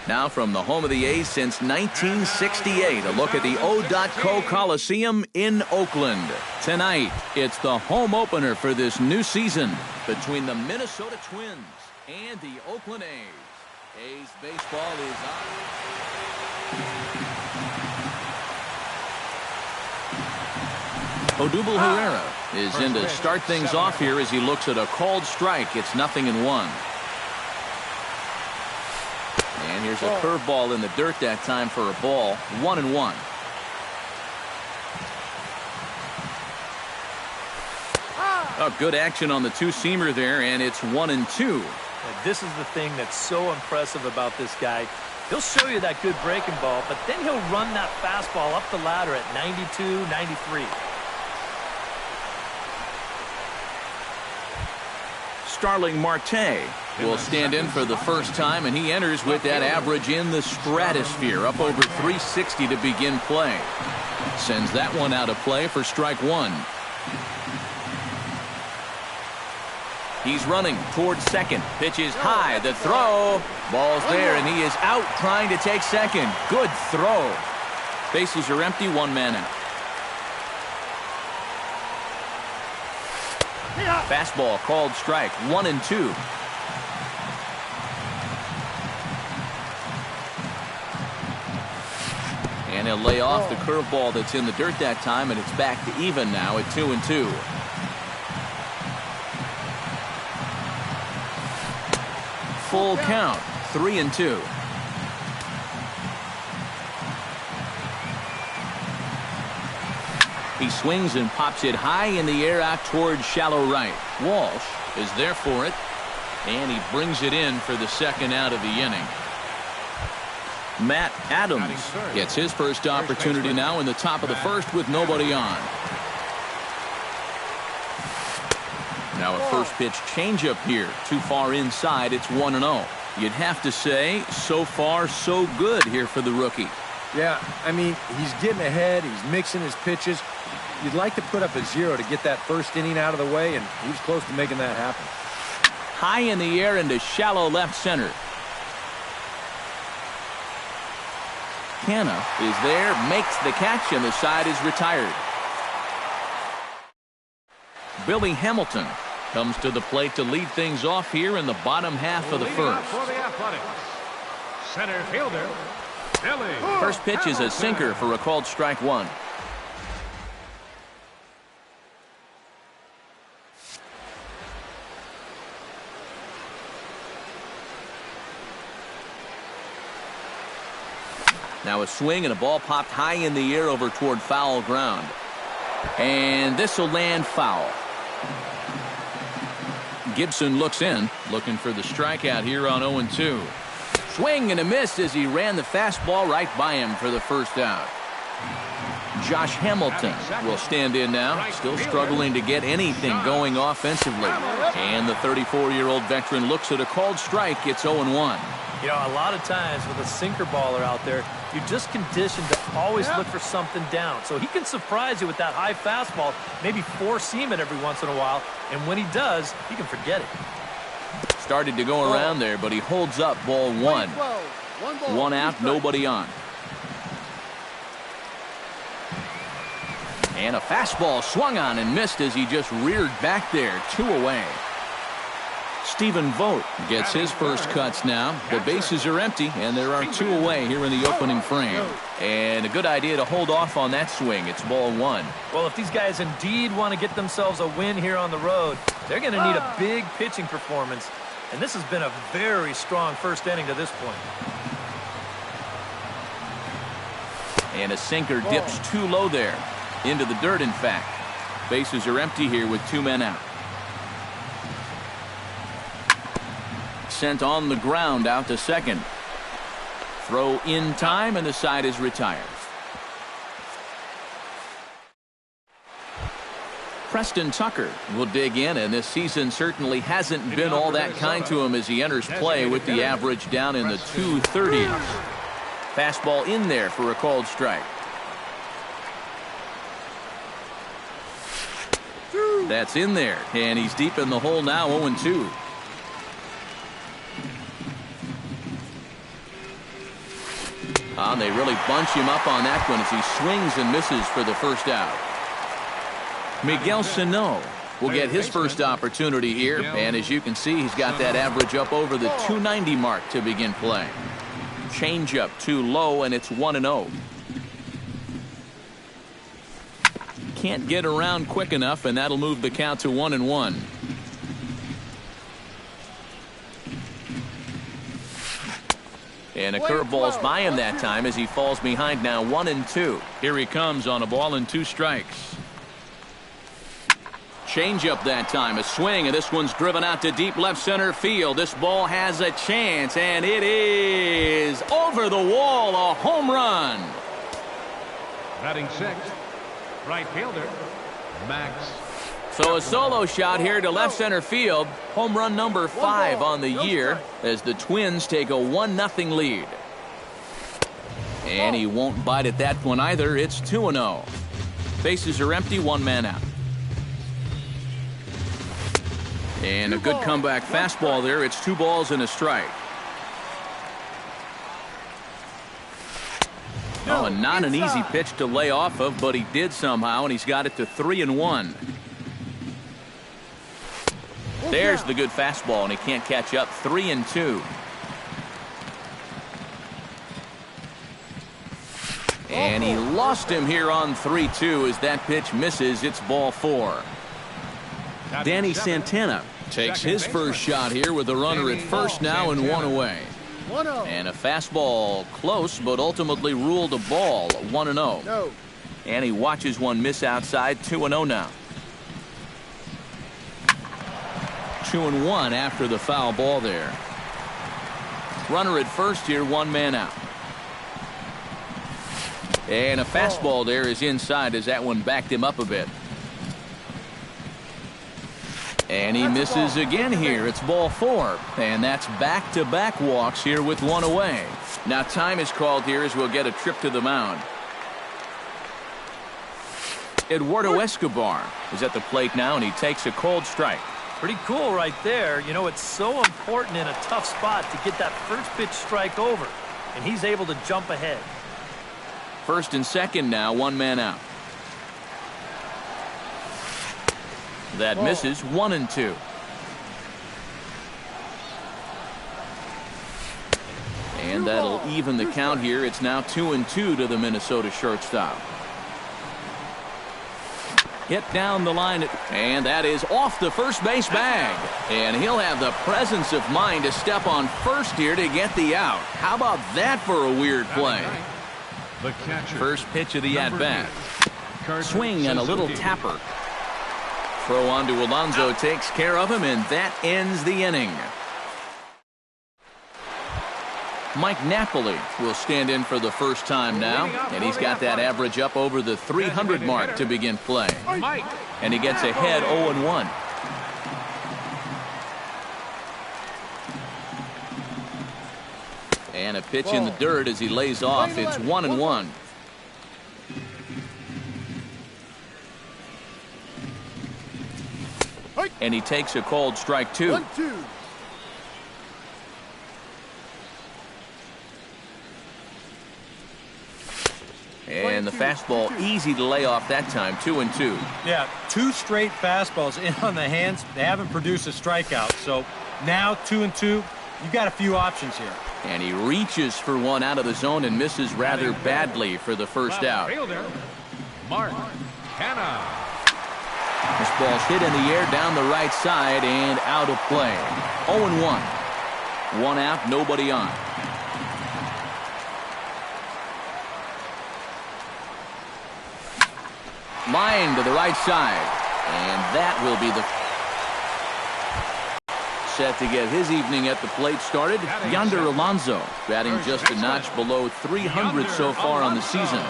Now from the home of the A's since 1968, a look at the O.Co Coliseum in Oakland. Tonight, it's the home opener for this new season between the Minnesota Twins and the Oakland A's. A's baseball is on. Odubel Herrera is in to start things off here as he looks at a called strike. It's 0-1. And here's a curveball in the dirt that time for a ball. 1-1. A good action on the two-seamer there, and it's 1-2. This is the thing that's so impressive about this guy. He'll show you that good breaking ball, but then he'll run that fastball up the ladder at 92, 93. Starling Marte will stand in for the first time, and he enters with that average in the stratosphere, up over 360 to begin play. Sends that one out of play for strike one. He's running towards second. Pitch is high. The throw. Ball's there, and he is out trying to take second. Good throw. Bases are empty. One man out. Fastball called strike. 1-2. And he'll lay off the curveball that's in the dirt that time, and it's back to even now at 2-2. Full count. 3-2. He swings and pops it high in the air out towards shallow right. Walsh is there for it, and he brings it in for the second out of the inning. Matt Adams gets his first opportunity now in the top of the first with nobody on. Now a first pitch changeup here. Too far inside. It's 1-0. You'd have to say so far so good here for the rookie. Yeah, I mean, he's getting ahead. He's mixing his pitches. You'd like to put up a 0 to get that first inning out of the way, and he was close to making that happen. High in the air into shallow left center. Canna is there, makes the catch, and the side is retired. Billy Hamilton comes to the plate to lead things off here in the bottom half of the first. For the Athletics, center fielder, Billy. First pitch is a sinker for a called strike one. Now a swing and a ball popped high in the air over toward foul ground. And this will land foul. Gibson looks in, looking for the strikeout here on 0-2. Swing and a miss as he ran the fastball right by him for the first out. Josh Hamilton will stand in now, still struggling to get anything going offensively. And the 34-year-old veteran looks at a called strike. It's 0-1. You know, a lot of times with a sinker baller out there, you're just conditioned to always look for something down. So he can surprise you with that high fastball, maybe four-seam it every once in a while, and when he does, you can forget it. Started to go around there, but he holds up ball one. One out, nobody on. And a fastball swung on and missed as he just reared back there. 2 away. Stephen Vogt gets his first cuts now. The bases are empty, and there are 2 away here in the opening frame. And a good idea to hold off on that swing. It's ball one. Well, if these guys indeed want to get themselves a win here on the road, they're going to need a big pitching performance. And this has been a very strong first inning to this point. And a sinker dips too low there. Into the dirt, in fact. Bases are empty here with 2 men out. Sent on the ground out to second. Throw in time, and the side is retired. Preston Tucker will dig in, and this season certainly hasn't been all that kind to him as he enters play with the average down in the 230s. Fastball in there for a called strike. That's in there, and he's deep in the hole now, 0-2. They really bunch him up on that one as he swings and misses for the first out. Miguel Sano will get his first opportunity here, and as you can see, he's got that average up over the 290 mark to begin play. Changeup too low, and it's 1-0. Can't get around quick enough, and that'll move the count to 1-1. And a curveball's by him that time as he falls behind now 1-2. Here he comes on a ball and 2 strikes. Changeup that time, a swing, and this one's driven out to deep left center field. This ball has a chance, and it is over the wall, a home run. Batting sixth, right fielder, Max. So a solo shot here to left center field. Home run number 5 on the year as the Twins take a 1-0 lead. And he won't bite at that one either. It's 2-0. Bases are empty, 1 man out. And a good comeback fastball there. It's 2 balls and a strike. Oh, and not an easy pitch to lay off of, but he did somehow, and he's got it to 3-1. There's the good fastball, and he can't catch up. 3-2. And he lost him here on 3-2 as that pitch misses. It's ball 4. Danny Santana takes his first shot here with a runner at first now and 1 away. And a fastball close, but ultimately ruled a ball. 1-0. And he watches one miss outside. 2-0 now. 2-1 after the foul ball there. Runner at first here, 1 man out. And a fastball there is inside as that one backed him up a bit. And he misses again here. It's ball 4. And that's back-to-back walks here with 1 away. Now time is called here as we'll get a trip to the mound. Eduardo Escobar is at the plate now, and he takes a cold strike. Pretty cool right there. You know, it's so important in a tough spot to get that first pitch strike over. And he's able to jump ahead. First and second now, 1 man out. That misses. 1-2. And that'll even the count here. It's now 2-2 to the Minnesota shortstop. Hit down the line, and that is off the first base bag. And he'll have the presence of mind to step on first here to get the out. How about that for a weird play? First pitch of the at-bat. Swing and a little tapper. Throw on to Alonso takes care of him, and that ends the inning. Mike Napoli will stand in for the first time now, and he's got that average up over the 300 mark to begin play. And he gets ahead 0-1. And a pitch in the dirt as he lays off. It's 1-1. And he takes a called strike 2. 1-2. And the fastball easy to lay off that time. 2-2. Yeah, 2 straight fastballs in on the hands. They haven't produced a strikeout. So now 2-2. You've got a few options here. And he reaches for one out of the zone and misses rather badly for the first out. Mark Hanna. This ball's hit in the air down the right side and out of play. 0-1. 1 out, nobody on. Line to the right side. And that will be the set to get his evening at the plate started. Yonder Alonso batting just a notch below 300 so far on the season.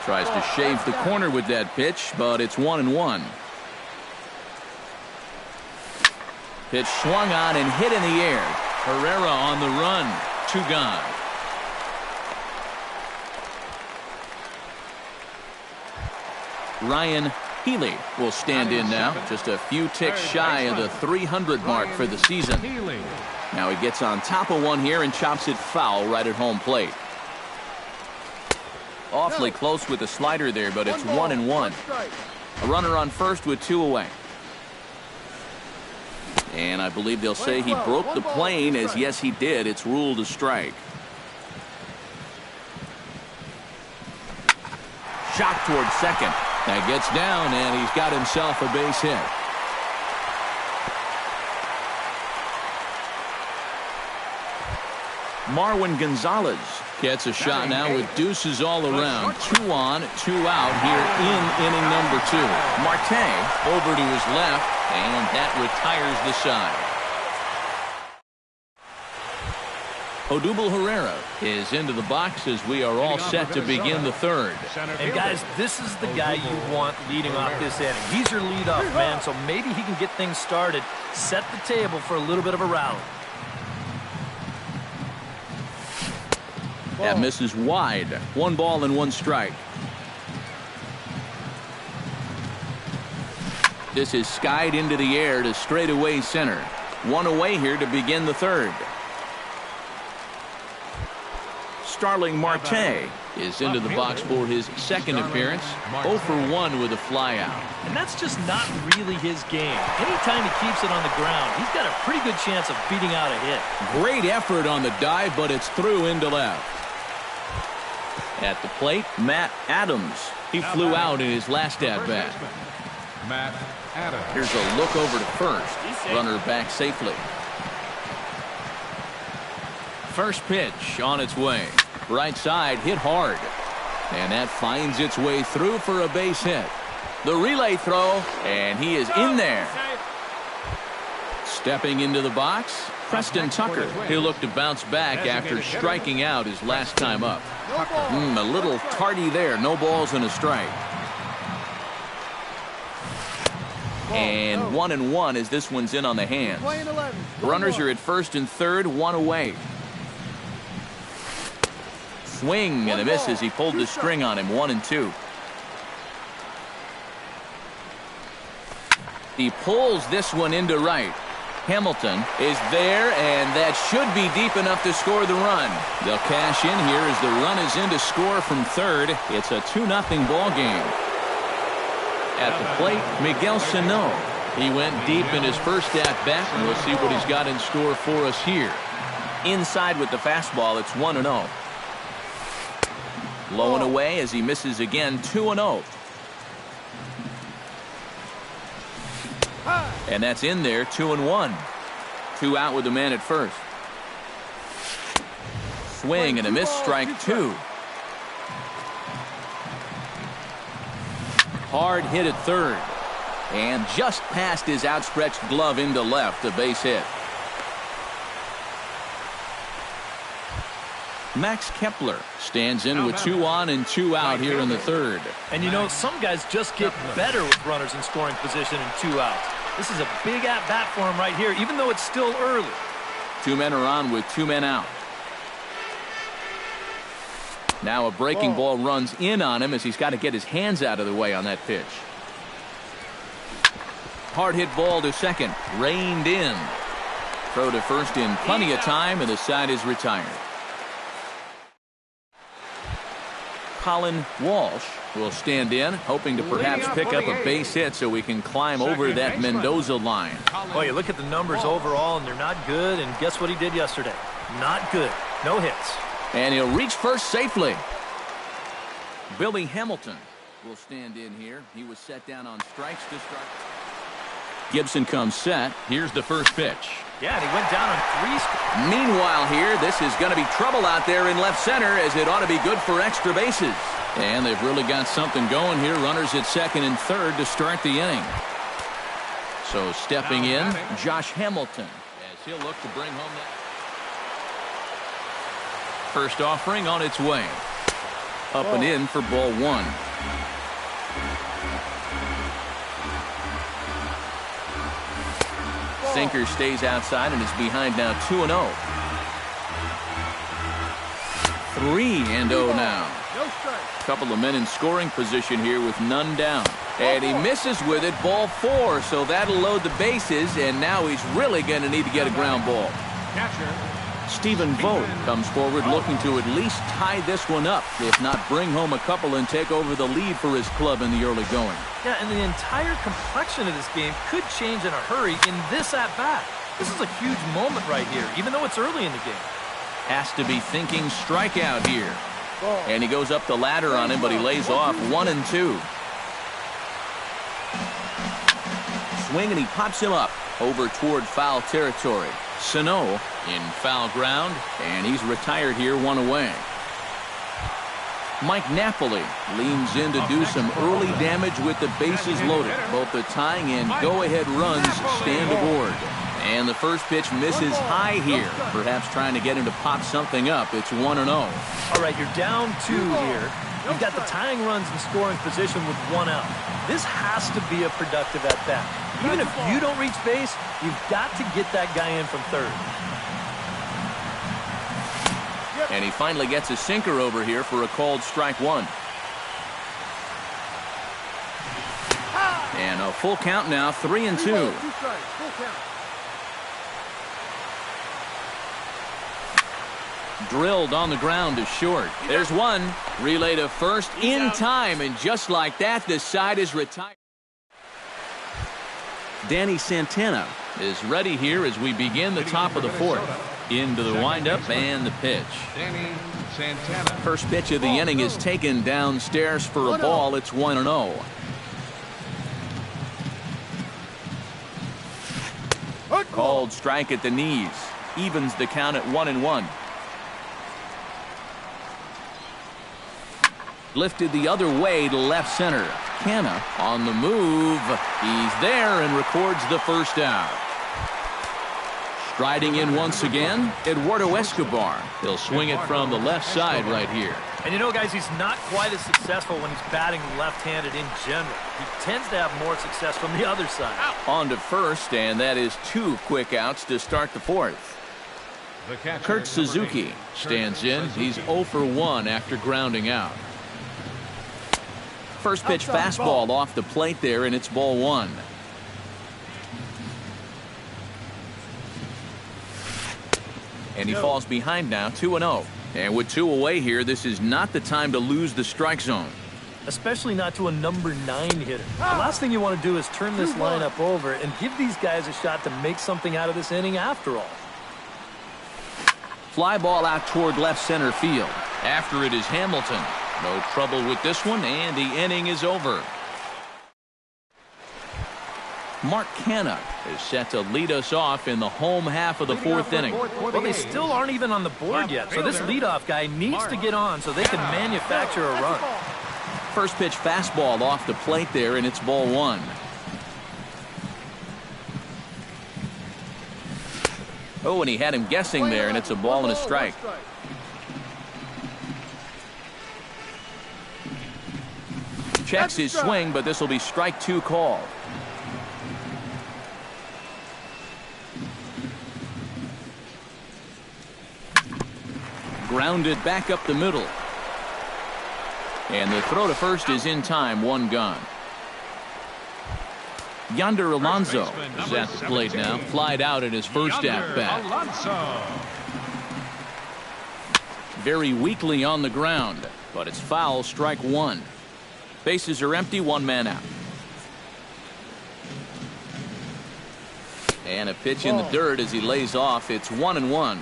Tries to shave the corner with that pitch, but it's 1-1. Pitch swung on and hit in the air. Herrera on the run. 2 gone. Ryan Healy will stand in now, just a few ticks shy of the 300 mark for the season. Now he gets on top of one here and chops it foul right at home plate. Awfully close with the slider there, but it's 1-1. A runner on first with 2 away. And I believe they'll say he broke the plane, as yes he did. It's ruled a strike. Shot toward second. That gets down, and he's got himself a base hit. Marwin Gonzalez gets a shot now with deuces all around. 2 on, 2 out here in inning number 2. Marte over to his left, and that retires the side. Odubel Herrera is into the box as we are all set to begin the third. And guys, this is the guy you want leading off this inning. He's your leadoff man, so maybe he can get things started, set the table for a little bit of a rally. That misses wide. 1 ball and 1 strike. This is skied into the air to straightaway center. 1 away here to begin the third. Starling Marte is into the box for his second appearance. 0 for 1 with a flyout. And that's just not really his game. Anytime he keeps it on the ground, he's got a pretty good chance of beating out a hit. Great effort on the dive, but it's through into left. At the plate, Matt Adams. He flew out in his last at-bat. Matt Adams. Here's a look over to first. Runner back safely. First pitch on its way. Right side hit hard. And that finds its way through for a base hit. The relay throw, and he is in there. Stepping into the box, Preston Tucker. He'll look to bounce back after striking out his last time up. A little tardy there. No balls and a strike. And 1-1 as this one's in on the hands. Runners are at first and third, 1 away. Swing and a miss as he pulled the string on him. 1-2. He pulls this one into right. Hamilton is there, and that should be deep enough to score the run. They'll cash in here as the run is in to score from third. It's a 2-0 ball game. At the plate, Miguel Sano. He went deep in his first at-bat, and we'll see what he's got in store for us here. Inside with the fastball, it's 1-0. Low and away as he misses again. 2-0. And that's in there. 2-1. 2 out with the man at first. Swing and a miss. Strike 2. Hard hit at third. And just past his outstretched glove into left. A base hit. Max Kepler stands in with 2 on and 2 out here in the third. And you know, some guys just get better with runners in scoring position and 2 outs. This is a big at-bat for him right here, even though it's still early. 2 men are on with 2 men out. Now a breaking ball runs in on him as he's got to get his hands out of the way on that pitch. Hard hit ball to second. Reined in. Throw to first in plenty of time, and the side is retired. Colin Walsh will stand in, hoping to perhaps pick up a base hit so we can climb over that Mendoza line. Well, you look at the numbers overall, and they're not good, and guess what he did yesterday? Not good. No hits. And he'll reach first safely. Billy Hamilton will stand in here. He was set down on strikes to start. Gibson comes set. Here's the first pitch. Yeah, and he went down on 3. Meanwhile here, this is going to be trouble out there in left center, as it ought to be good for extra bases. And they've really got something going here. Runners at second and third to start the inning. So stepping in, Josh Hamilton, as he'll look to bring home that first offering on its way. Up and in for ball 1. Sinker stays outside and is behind now 2-0. 3-0 now. Couple of men in scoring position here with none down. And he misses with it, ball 4, so that'll load the bases, and now he's really going to need to get a ground ball. catcher, Stephen Vogt comes forward looking to at least tie this one up, if not bring home a couple and take over the lead for his club in the early going. Yeah, and the entire complexion of this game could change in a hurry in this at-bat. This is a huge moment right here, even though it's early in the game. Has to be thinking strikeout here. And he goes up the ladder on him, but he lays off 1-2. Swing, and he pops him up over toward foul territory. Sano in foul ground, and he's retired here, 1 away. Mike Napoli leans in to do some early damage with the bases loaded. Both the tying and go-ahead runs stand aboard. And the first pitch misses high here, perhaps trying to get him to pop something up. It's 1-0. All right, you're down 2 here. You've got the tying runs in scoring position with 1 out. This has to be a productive at-bat. Even if you don't reach base, you've got to get that guy in from third. And he finally gets a sinker over here for a called strike 1. And a full count now, 3-2. Drilled on the ground to short. There's one. Relay to first in time, and just like that, the side is retired. Danny Santana is ready here as we begin the top of the 4th. Into the windup and the pitch. Danny Santana. First pitch of the inning is taken downstairs for a ball. It's 1-0. Called strike at the knees. Evens the count at 1-1. Lifted the other way to left center. Canna on the move. He's there and records the first out. Striding in once again, Eduardo Escobar. He'll swing it from the left side right here. And you know, guys, he's not quite as successful when he's batting left-handed in general. He tends to have more success from the other side. On to first, and that is 2 quick outs to start the 4th. Kurt Suzuki stands in. He's 0 for 1 after grounding out. First pitch fastball off the plate there, and it's ball 1. And he falls behind now, 2-0. And with 2 away here, this is not the time to lose the strike zone. Especially not to a number 9 hitter. The last thing you want to do is turn this lineup over and give these guys a shot to make something out of this inning after all. Fly ball out toward left center field. After it is Hamilton. No trouble with this one, and the inning is over. Mark Canna is set to lead us off in the home half of the 4th inning. Well, they still aren't even on the board yet, so this leadoff guy needs to get on so they can manufacture a run. First pitch fastball off the plate there, and it's ball 1. Oh, and he had him guessing there, and it's a ball and a strike. Checks his swing, but this will be strike 2 called. Grounded back up the middle. And the throw to first is in time, 1 gone. Yonder Alonso is at the plate now. Flied out in his first at-bat. Very weakly on the ground, but it's foul, strike 1. Bases are empty, 1 man out. And a pitch in the dirt as he lays off. It's 1-1.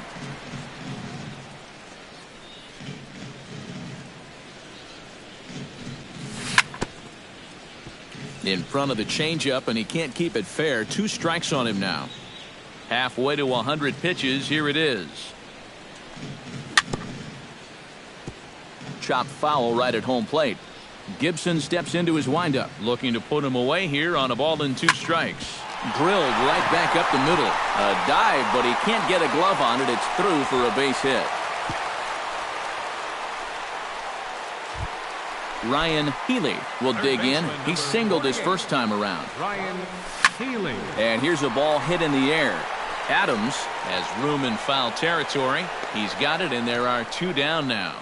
In front of the changeup, and he can't keep it fair. 2 strikes on him now. Halfway to 100 pitches. Here it is. Chopped foul right at home plate. Gibson steps into his windup, looking to put him away here on a ball and 2 strikes. Drilled right back up the middle. A dive, but he can't get a glove on it. It's through for a base hit. Ryan Healy will dig in. He singled his first time around. Ryan Healy. And here's a ball hit in the air. Adams has room in foul territory. He's got it, and there are 2 down now.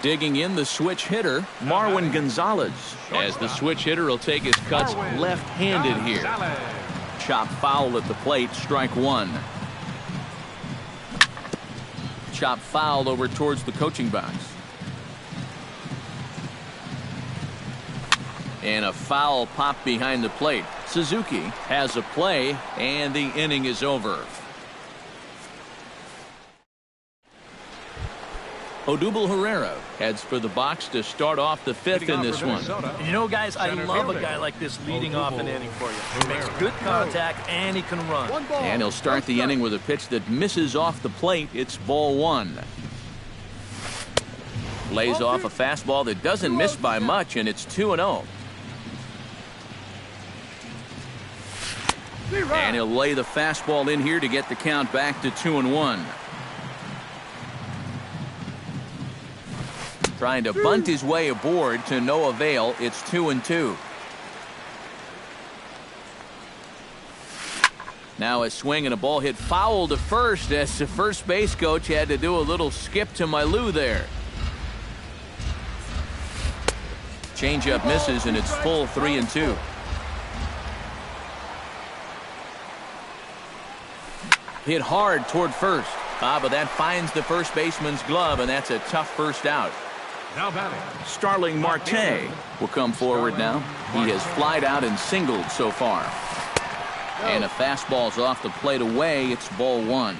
Digging in the switch hitter, Marwin Gonzalez. As the switch hitter will take his cuts left-handed here. Chop foul at the plate, strike one. Chop foul over towards the coaching box. And a foul pop behind the plate. Suzuki has a play, and the inning is over. Odubel Herrera heads for the box to start off the fifth in this one. And you know, guys, I love a guy like this leading off an inning for you. He makes good contact, and he can run. And he'll start the inning with a pitch that misses off the plate. It's ball one. Lays off a fastball that doesn't miss by much, and it's 2-0. And he'll lay the fastball in here to get the count back to 2-1. Trying to bunt his way aboard to no avail. It's 2-2. Now a swing and a ball hit foul to first as the first base coach had to do a little skip to my Lou there. Changeup misses, and it's full 3-2. Hit hard toward first. But that finds the first baseman's glove, and that's a tough first out. Now batting, Starling Marte will come forward now. He has flied out and singled so far. And a fastball's off the plate away. It's ball one.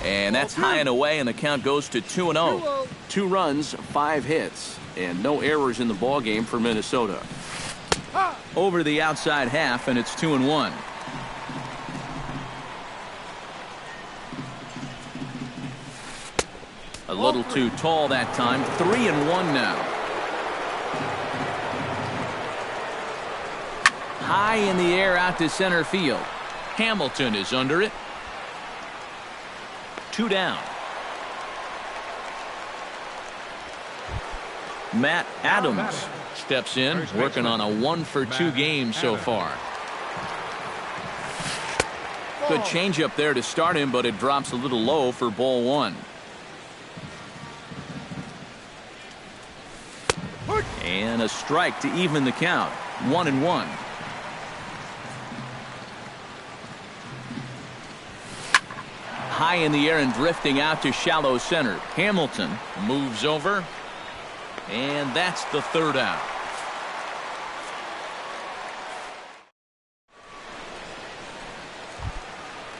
And that's high and away, and the count goes to 2-0. 2 runs, 5 hits, and no errors in the ball game for Minnesota. Over the outside half, and it's 2-1. A little too tall that time. 3-1 now. High in the air out to center field. Hamilton is under it. 2 down. Matt Adams steps in, working on a 1-for-2 game so far. Good changeup there to start him, but it drops a little low for ball one. And a strike to even the count. 1-1. High in the air and drifting out to shallow center. Hamilton moves over, and that's the third out.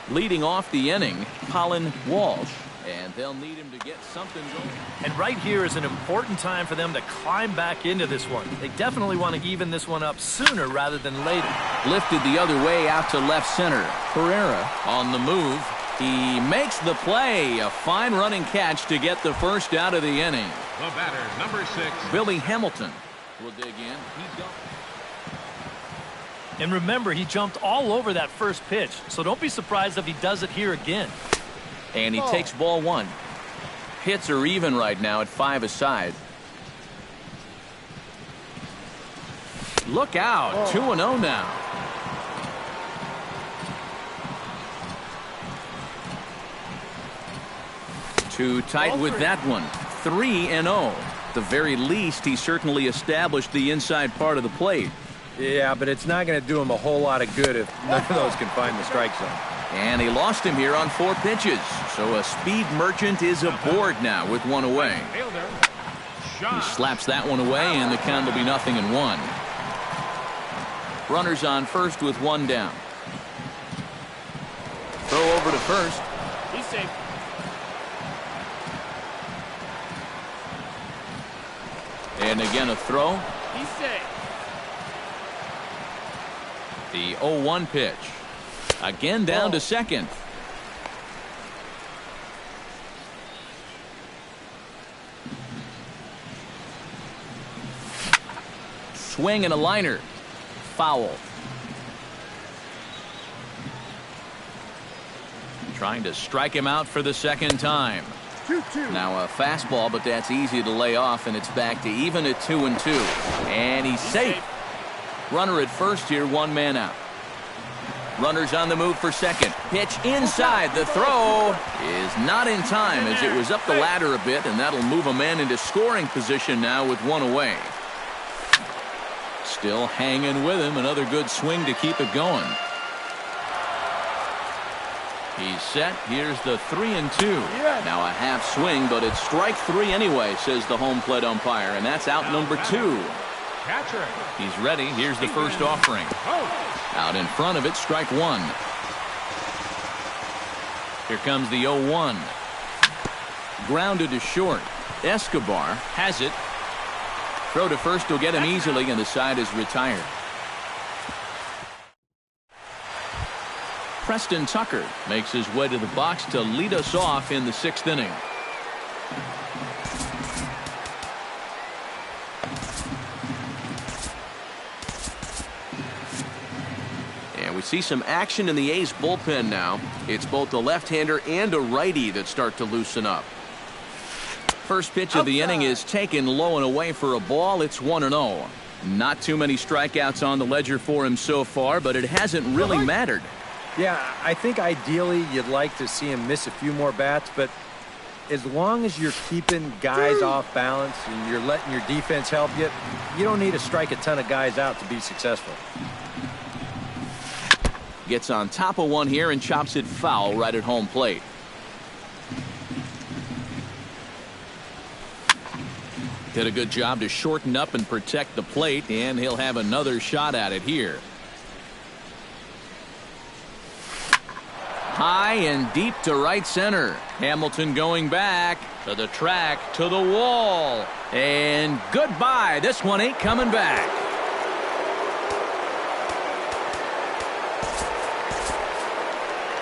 Leading off the inning, Colin Walsh, and they'll need him to get something going. And right here is an important time for them to climb back into this one. They definitely want to even this one up sooner rather than later. Lifted the other way out to left center. Herrera on the move. He makes the play. A fine running catch to get the first out of the inning. the batter, number 6. Billy Hamilton will dig in. And remember, he jumped all over that first pitch, so don't be surprised if he does it here again. And he takes ball one. Hits are even right now at 5 aside. Look out. 2-0 now. Too tight with that one. 3-0. At the very least, he certainly established the inside part of the plate. Yeah, but it's not going to do him a whole lot of good if none of those can find the strike zone. And he lost him here on 4 pitches. So a speed merchant is aboard now with one away. He slaps that one away, and the count will be 0-1. Runners on first with 1 down. Throw over to first. He's safe. And again a throw. He's safe. The 0-1 pitch. Again down to second. Swing and a liner. Foul. Trying to strike him out for the second time. 2-2. Now a fastball, but that's easy to lay off, and it's back to even at 2-2. And he's safe. Runner at first here, 1 man out. Runners on the move for second. Pitch inside. The throw is not in time as it was up the ladder a bit, and that'll move a man into scoring position now with 1 away. Still hanging with him. Another good swing to keep it going. He's set. Here's the 3-2. Now a half swing, but it's strike 3 anyway, says the home plate umpire, and that's out number 2. Catcher. He's ready. Here's the first offering. Out in front of it, strike 1. Here comes the 0-1. Grounded to short. Escobar has it. Throw to first will get him easily, and the side is retired. Preston Tucker makes his way to the box to lead us off in the 6th inning. And we see some action in the A's bullpen now. It's both a left-hander and a righty that start to loosen up. First pitch of the inning is taken low and away for a ball. It's 1-0. Not too many strikeouts on the ledger for him so far, but it hasn't really mattered. Yeah, I think ideally you'd like to see him miss a few more bats, but as long as you're keeping guys off balance and you're letting your defense help you, you don't need to strike a ton of guys out to be successful. Gets on top of one here and chops it foul right at home plate. Did a good job to shorten up and protect the plate, and he'll have another shot at it here. High and deep to right center. Hamilton going back to the track, to the wall. And goodbye. This one ain't coming back.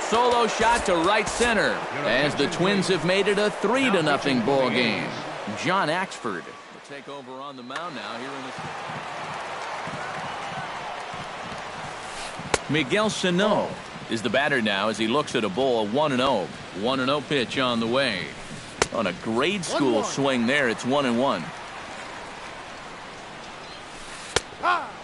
Solo shot to right center as the Twins have made it a 3-0 ball game. John Axford will take over on the mound now here in the... Miguel Sano is the batter now as he looks at a ball. 1-0. 1-0 pitch on the way. On a grade school swing there, it's 1-1.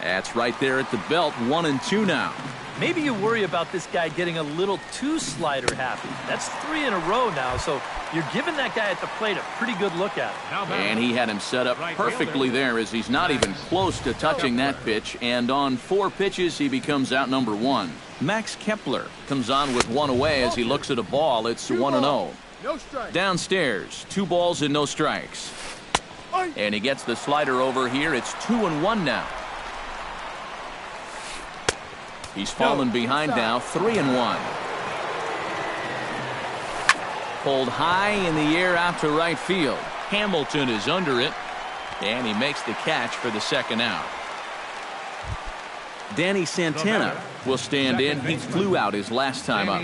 That's right there at the belt. 1-2 now. Maybe you worry about this guy getting a little too slider happy. That's 3 in a row now, so you're giving that guy at the plate a pretty good look at it. And he had him set up perfectly there as he's not even close to touching that pitch. And on 4 pitches, he becomes out number 1. Max Kepler comes on with 1 away as he looks at a ball. It's 1-0. Downstairs, 2 balls and no strikes. And he gets the slider over here. It's 2-1 now. He's fallen behind now, 3-1. Pulled high in the air out to right field. Hamilton is under it, and he makes the catch for the 2nd out. Danny Santana will stand in. He flew out his last time up.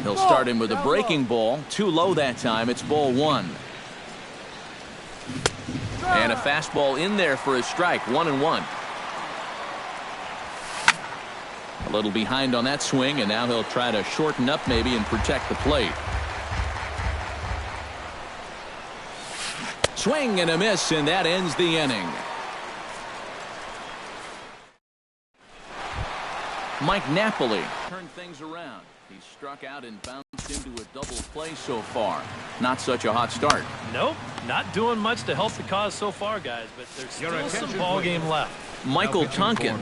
He'll start him with a breaking ball. Too low that time. It's ball 1. And a fastball in there for a strike. 1-1. A little behind on that swing, and now he'll try to shorten up maybe and protect the plate. Swing and a miss, and that ends the inning. Mike Napoli turned things around. He struck out and bounced into a double play so far. Not such a hot start. Nope, not doing much to help the cause so far, guys, but there's still some ball game left. Michael Tonkin.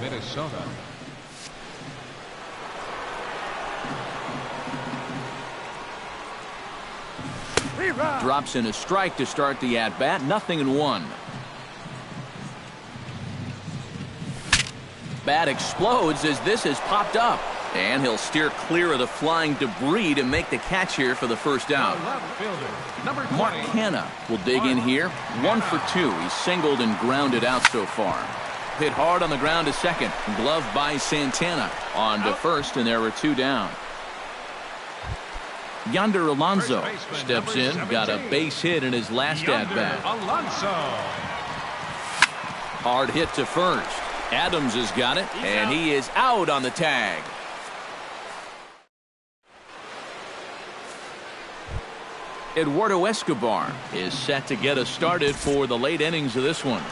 Drops in a strike to start the at-bat. 0-1. Bat explodes as this has popped up. And he'll steer clear of the flying debris to make the catch here for the first out. Mark Canha will dig in here. 1 for 2. He's singled and grounded out so far. Hit hard on the ground to second. Gloved by Santana. On to first, and there are 2 down. Yonder Alonso steps in, got a base hit in his last at-bat. Hard hit to first. Adams has got it, and he is out on the tag. Eduardo Escobar is set to get us started for the late innings of this one.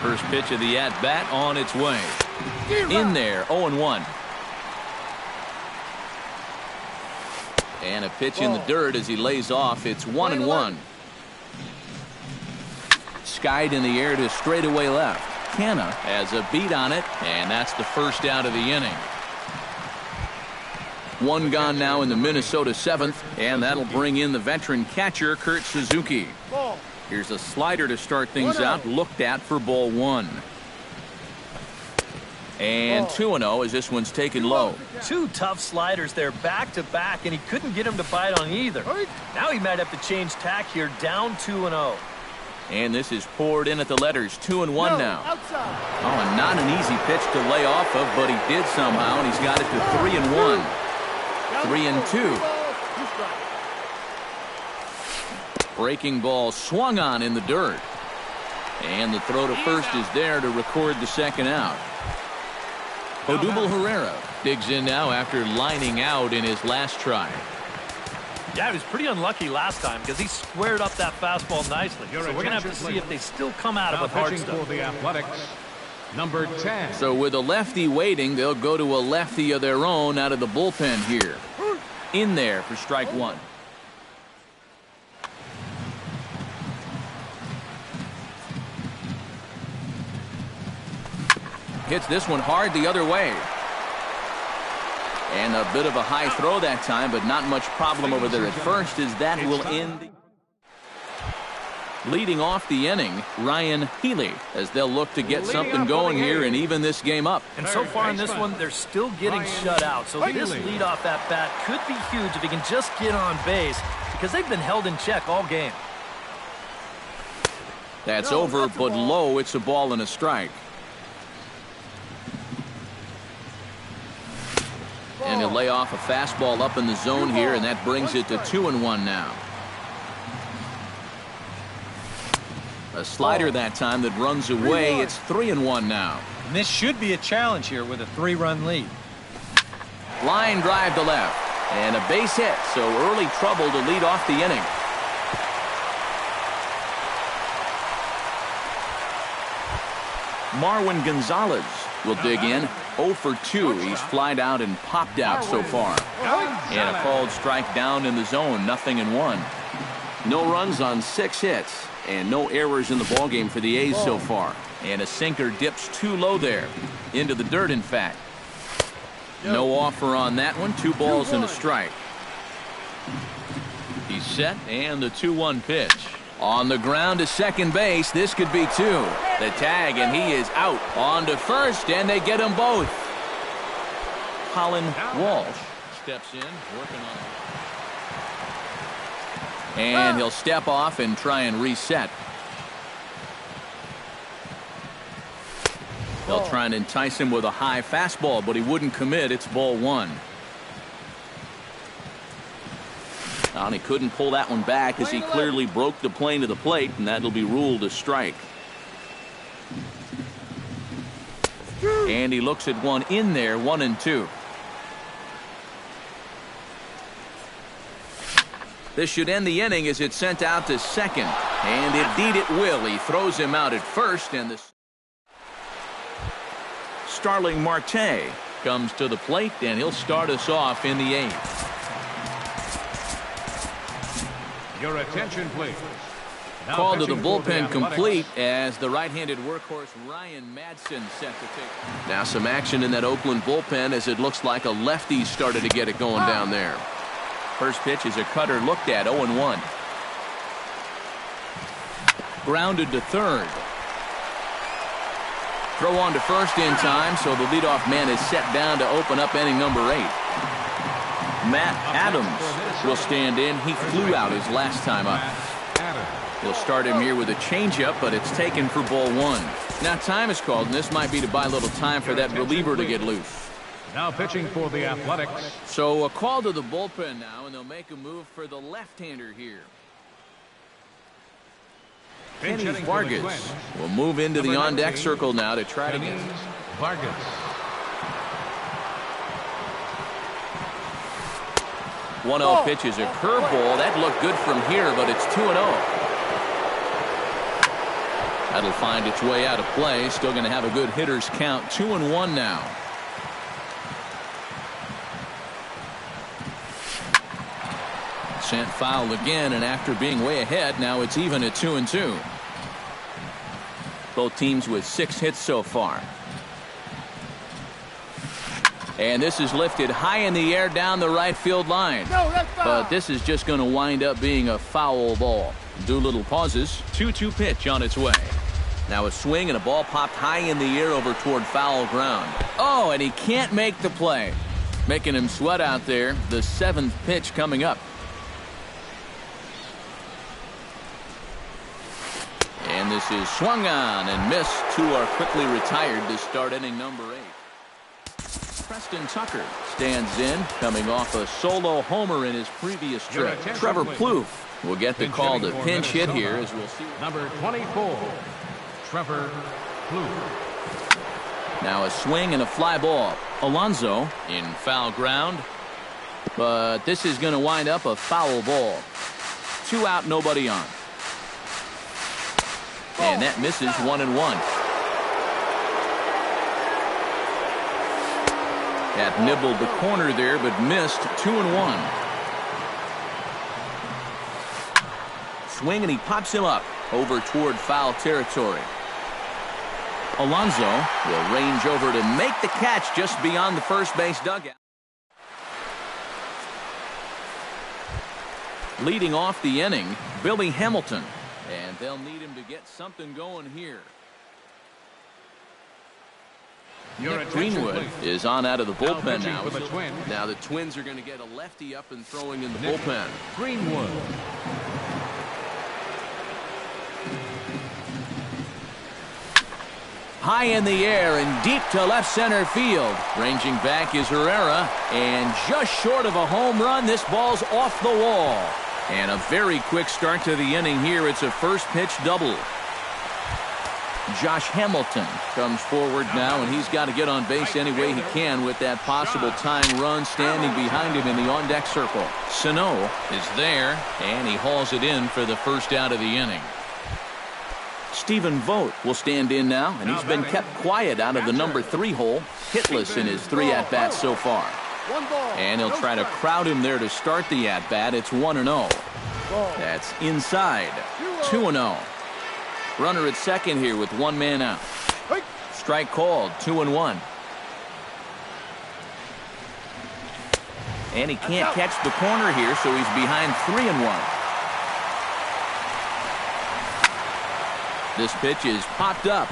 First pitch of the at-bat on its way. In there, 0-1. And a pitch in the dirt as he lays off. It's 1-1. skied in the air to straightaway left. Canna has a beat on it, and that's the first out of the inning. One gone now in the Minnesota 7th, and that'll bring in the veteran catcher, Kurt Suzuki. Here's a slider to start things out, looked at for ball 1. And 2-0 as this one's taken low. Two tough sliders there back-to-back, and he couldn't get him to bite on either. Now he might have to change tack here, down 2-0. And this is poured in at the letters, 2-1 now. Oh, and not an easy pitch to lay off of, but he did somehow, and he's got it to 3-1. 3-2. Breaking ball swung on in the dirt. And the throw to first is there to record the second out. Odubel Herrera digs in now after lining out in his last try. Yeah, he was pretty unlucky last time because he squared up that fastball nicely. So we're going to have to see if they still come out of with hard stuff. For the Athletics, number 10. So with a lefty waiting, they'll go to a lefty of their own out of the bullpen here. In there for strike 1. Hits this one hard the other way. And a bit of a high throw that time, but not much problem over there at first, as that will end. Leading off the inning, Ryan Healy, as they'll look to get something going here and even this game up. And so far in this one, they're still getting shut out. So this leadoff at bat could be huge if he can just get on base, because they've been held in check all game. That's over, but low. It's a ball and a strike. And he'll lay off a fastball up in the zone here, and that brings it to 2-1 now. A slider that time that runs away. It's 3-1 now. And this should be a challenge here with a 3-run lead. Line drive to left. And a base hit, so early trouble to lead off the inning. Marwin Gonzalez will dig in. 0 for 2. He's flied out and popped out so far. And a called strike down in the zone. 0-1. No runs on 6 hits. And no errors in the ballgame for the A's so far. And a sinker dips too low there. Into the dirt, in fact. No offer on that one. 2 balls and a strike. He's set, and the 2-1 pitch. On the ground to second base. This could be 2. The tag, and he is out. On to first, and they get them both. Colin Walsh steps in, working on it. And he'll step off and try and reset. They'll try and entice him with a high fastball, but he wouldn't commit. It's ball 1. And he couldn't pull that one back as he clearly broke the plane to the plate, and that'll be ruled a strike. And he looks at one in there, 1-2. This should end the inning as it's sent out to second. And indeed it will. He throws him out at first, and the Starling Marte comes to the plate, and he'll start us off in the 8th. Your attention, please. Call to the bullpen complete as the right-handed workhorse Ryan Madsen set to take. Now some action in that Oakland bullpen as it looks like a lefty started to get it going down there. First pitch is a cutter looked at, 0-1. Grounded to third. Throw on to first in time, so the leadoff man is set down to open up inning number 8. Matt Adams will stand in. He flew out his last time up. He'll start him here with a changeup, but it's taken for ball 1. Now time is called, and this might be to buy a little time for that reliever to get loose. Now pitching for the Athletics. So a call to the bullpen now, and they'll make a move for the left-hander here. Kenny Vargas will move into the on-deck circle now to try to get Vargas. One 1-0 pitch is a curveball. That looked good from here, but it's 2-0. That'll find its way out of play. Still going to have a good hitter's count. 2-1 now. Sent foul again, and after being way ahead, now it's even at 2-2. Both teams with 6 hits so far. And this is lifted high in the air down the right field line. No, that's foul. But this is just going to wind up being a foul ball. Doolittle pauses. 2-2 pitch on its way. Now a swing and a ball popped high in the air over toward foul ground. Oh, and he can't make the play. Making him sweat out there. The 7th pitch coming up. And this is swung on and missed. 2 are quickly retired to start inning number 8. Preston Tucker stands in, coming off a solo homer in his previous trip. Trevor Plouffe will get the call to pinch hit here, as we'll see. Number 24, Trevor Plouffe. Now a swing and a fly ball. Alonso in foul ground. But this is going to wind up a foul ball. 2 out, nobody on. And that misses 1-1. That nibbled the corner there, but missed. 2-1. Swing, and he pops him up over toward foul territory. Alonso will range over to make the catch just beyond the first base dugout. Leading off the inning, Billy Hamilton. And they'll need him to get something going here. Nick Greenwood is on out of the bullpen now. Now the Twins are going to get a lefty up and throwing in the bullpen. Greenwood. High in the air and deep to left center field. Ranging back is Herrera, and just short of a home run, this ball's off the wall. And a very quick start to the inning here. It's a first pitch double. Josh Hamilton comes forward now, and he's got to get on base any way he can with that possible tying run standing behind him in the on-deck circle. Sano is there, and he hauls it in for the first out of the inning. Stephen Vogt will stand in now, and he's been kept quiet out of the number 3 hole, hitless in his 3 at-bats so far. And he'll try to crowd him there to start the at-bat. It's 1-0. That's inside. 2-0. Runner at second here with 1 man out. Strike called. 2-1. And he can't catch the corner here, so he's behind 3-1. This pitch is popped up.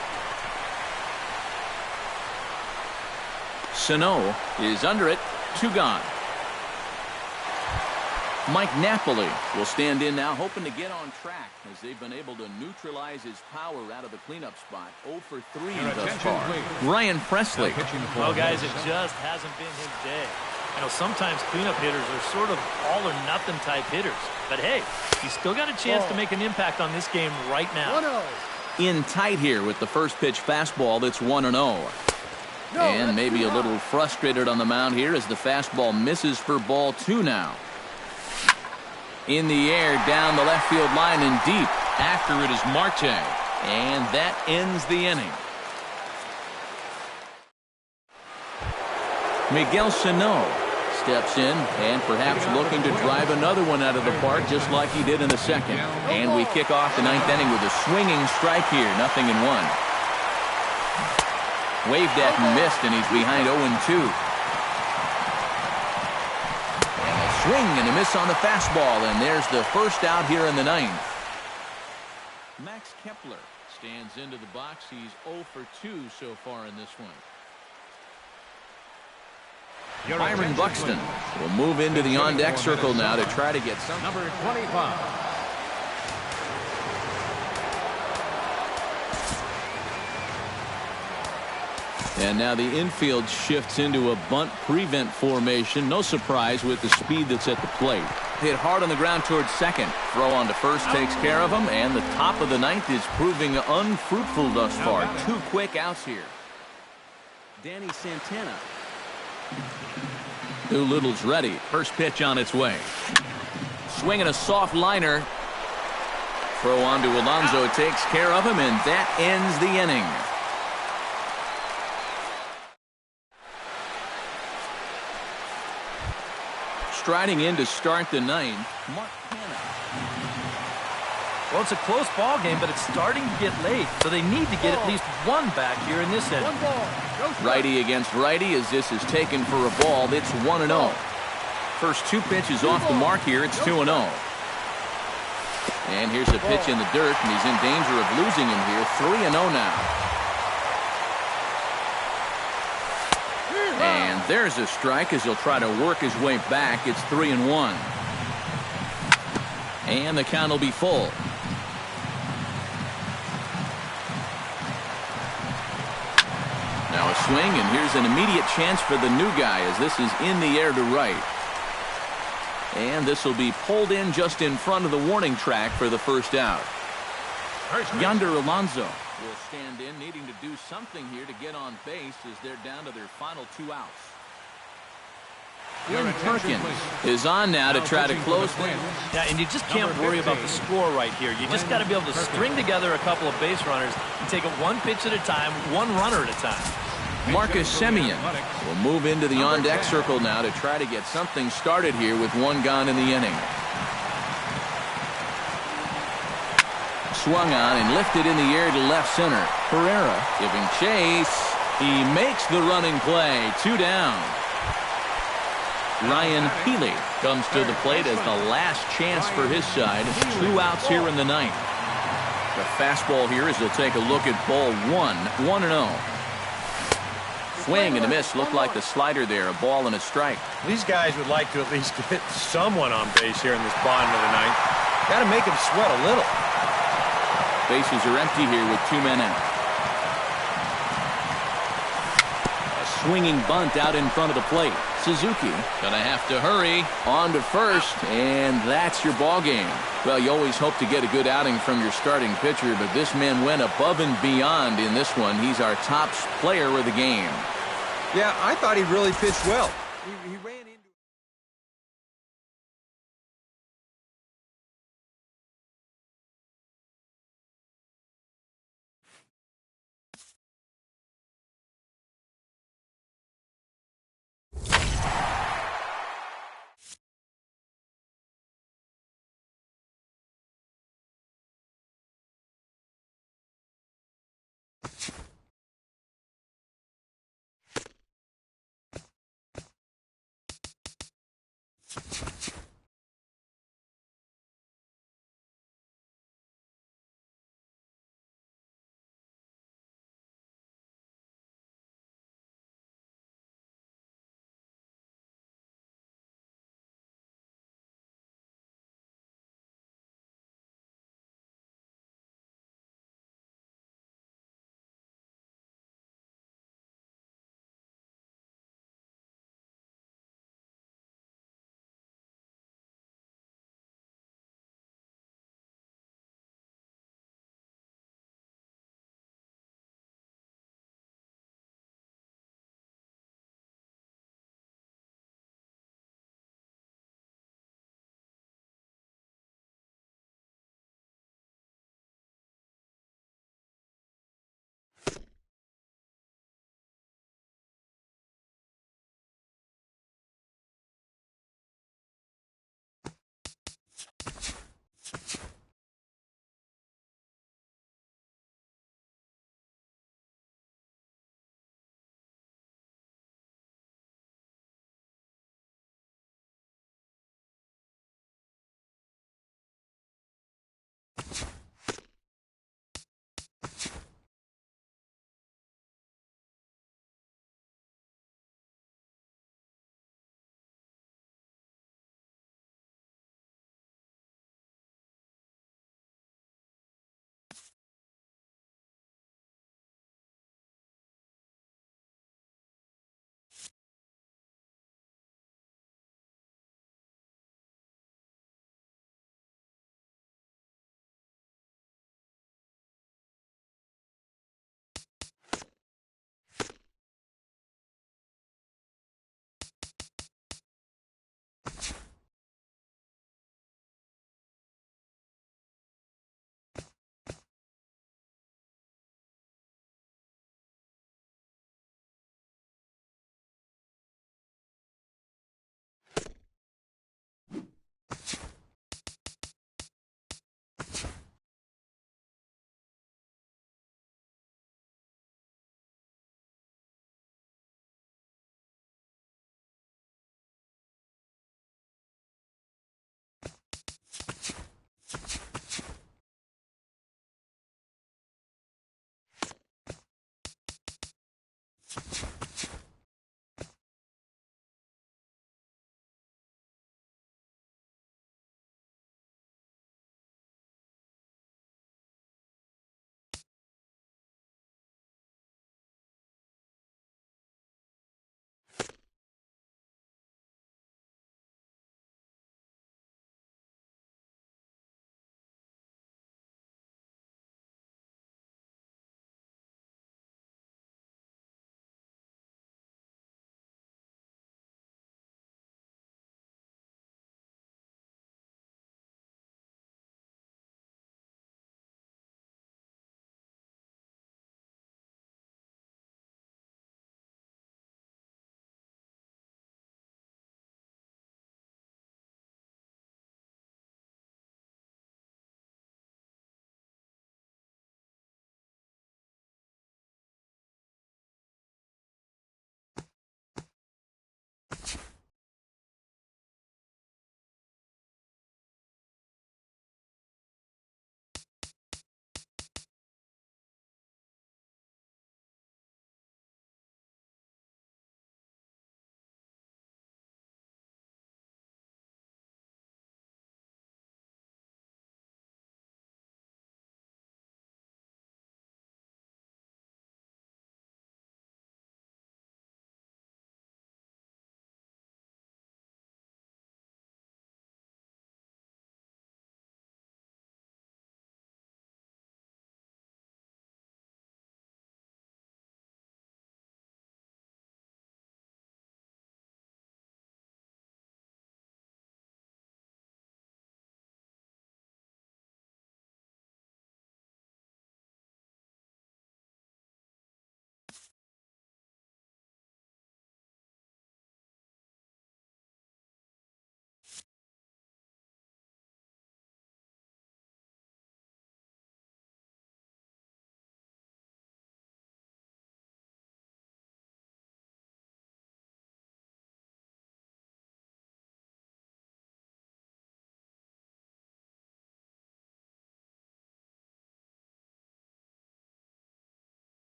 Sano is under it. 2 gone. Mike Napoli will stand in now, hoping to get on track as they've been able to neutralize his power out of the cleanup spot. 0 for 3 thus far. Ryan Presley. Well, guys, it just hasn't been his day. I know sometimes cleanup hitters are sort of all or nothing type hitters. But hey, he's still got a chance to make an impact on this game right now. In tight here with the first pitch fastball. That's 1-0. And maybe a little frustrated on the mound here as the fastball misses for ball 2 now. In the air, down the left field line and deep. After it is Marte. And that ends the inning. Miguel Sano steps in and perhaps looking to drive another one out of the park just like he did in the second. And we kick off the 9th inning with a swinging strike here. 0-1. Waved at and missed, and he's behind 0-2. Swing and a miss on the fastball, and there's the first out here in the 9th. Max Kepler stands into the box. He's 0 for 2 so far in this one. Byron Buxton will move into the on-deck circle now to try to get some. Number 25. And now the infield shifts into a bunt prevent formation. No surprise with the speed that's at the plate. Hit hard on the ground towards second. Throw on to first takes care of him. And the top of the 9th is proving unfruitful thus far. 2 quick outs here. Danny Santana. Doolittle's ready. First pitch on its way. Swinging a soft liner. Throw on to Alonso. Takes care of him, and that ends the inning. Striding in to start the 9th, Mark Hanna. Well, it's a close ball game, but it's starting to get late, so they need to get at least one back here in this inning. Righty against righty as this is taken for a ball. It's 1-0. First two pitches off the mark here. It's 2-0. And here's a pitch in the dirt, and he's in danger of losing him here. 3-0 now. And there's a strike as he'll try to work his way back. It's 3-1. And the count will be full. Now a swing, and here's an immediate chance for the new guy as this is in the air to right. And this will be pulled in just in front of the warning track for the first out. Yonder Alonso will stand in, needing to do something here to get on base as they're down to their final 2 outs. Glenn Perkins is on now to try to close things. Yeah, and you just can't worry about the score right here. You just got to be able to string together a couple of base runners and take it one pitch at a time, one runner at a time. Marcus Semien will move into the on-deck circle now to try to get something started here with one gone in the inning. Swung on and lifted in the air to left center. Herrera giving chase. He makes the running play. 2 down. Ryan Healy comes to the plate as the last chance for his side. 2 outs here in the ninth. The fastball here as he'll take a look at ball 1. 1-0. Swing and a miss. Looked like the slider there. A ball and a strike. These guys would like to at least get someone on base here in this bottom of the ninth. Got to make them sweat a little. Bases are empty here with 2 men out. A swinging bunt out in front of the plate. Suzuki gonna have to hurry on to first, and that's your ball game. Well, you always hope to get a good outing from your starting pitcher, but this man went above and beyond in this one. He's our top player of the game. Yeah, I thought he really pitched well. He ran into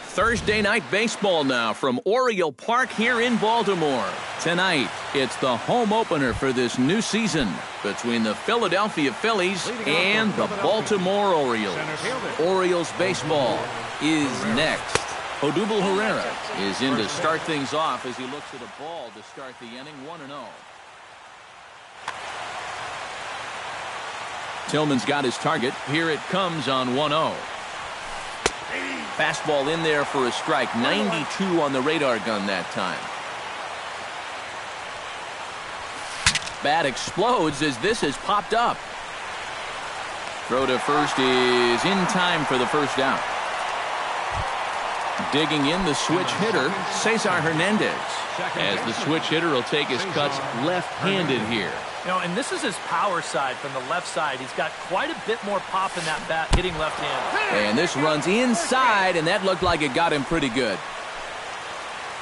Thursday night baseball now from Oriole Park here in Baltimore. Tonight, it's the home opener for this new season between the Philadelphia Phillies and the Baltimore Orioles. Orioles baseball is next. Odubel Herrera is in to start things off as he looks at a ball to start the inning 1-0. Tillman's got his target. Here it comes on 1-0. Fastball in there for a strike. 92 on the radar gun that time. Bat explodes as this has popped up. Throw to first is in time for the first out. Digging in the switch hitter, Cesar Hernandez. As the switch hitter will take his cuts left-handed here. You know, and this is his power side from the left side. He's got quite a bit more pop in that bat hitting left-handed. And this runs inside, and that looked like it got him pretty good.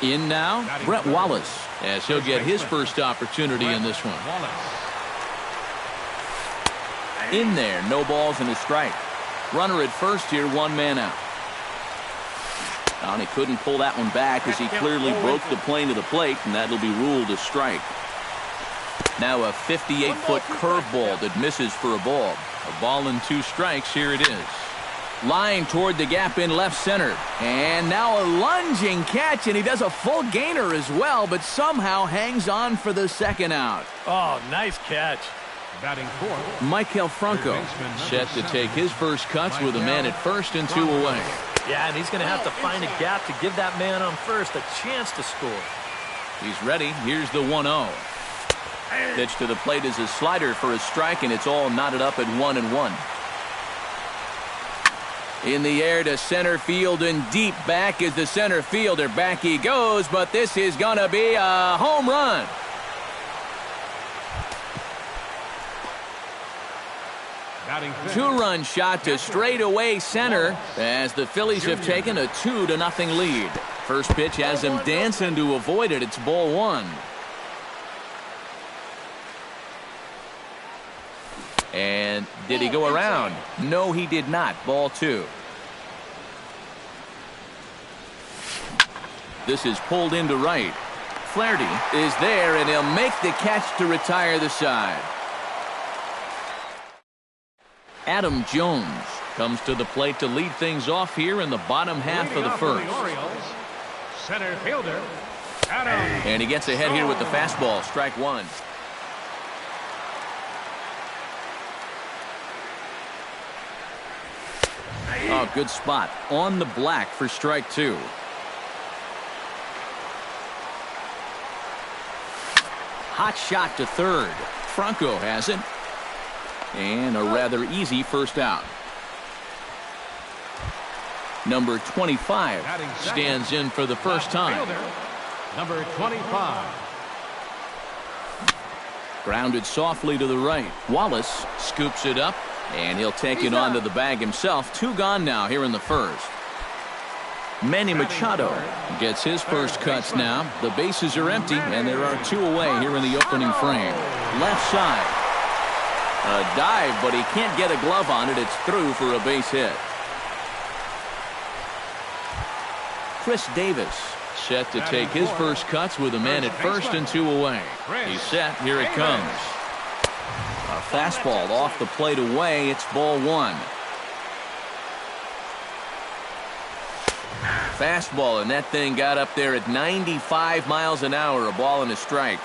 In now, Brett Wallace, as he'll get his first opportunity in this one. In there, no balls and a strike. Runner at first here, one man out. And he couldn't pull that one back as he clearly broke the plane to the plate, and that'll be ruled a strike. Now a 58-foot curveball that misses for a ball. A ball and 2 strikes. Here it is. Line toward the gap in left center. And now a lunging catch, and he does a full gainer as well, but somehow hangs on for the second out. Oh, nice catch. Batting fourth, Michael Franco set to take his first cuts with a man at first and 2 away. Yeah, and he's going to have to find a gap to give that man on first a chance to score. He's ready. Here's the 1-0. Pitch to the plate is a slider for a strike, and it's all knotted up at 1-1. In the air to center field and deep back is the center fielder. Back he goes, but this is going to be a home run. Two-run shot to straightaway center as the Phillies have taken a 2-0 lead. First pitch has him dancing to avoid it. It's ball 1. And did he go around? No, he did not. Ball 2. This is pulled into right. Flaherty is there, and he'll make the catch to retire the side. Adam Jones comes to the plate to lead things off here in the bottom half of the first. Center fielder, Adam. And he gets ahead here with the fastball. Strike 1. Oh, good spot. On the black for strike 2. Hot shot to third. Franco has it. And a rather easy first out. Number 25 stands in for the first time. Number 25. Grounded softly to the right. Wallace scoops it up, and he'll take it onto the bag himself. 2 gone now here in the first. Manny Machado gets his first cuts now. The bases are empty, and there are 2 away here in the opening frame. Left side. A dive, but he can't get a glove on it. It's through for a base hit. Chris Davis set to take his first cuts with a man at first and 2 away. He's set. Here it comes. A fastball off the plate away. It's ball 1. Fastball, and that thing got up there at 95 miles an hour. A ball and a strike.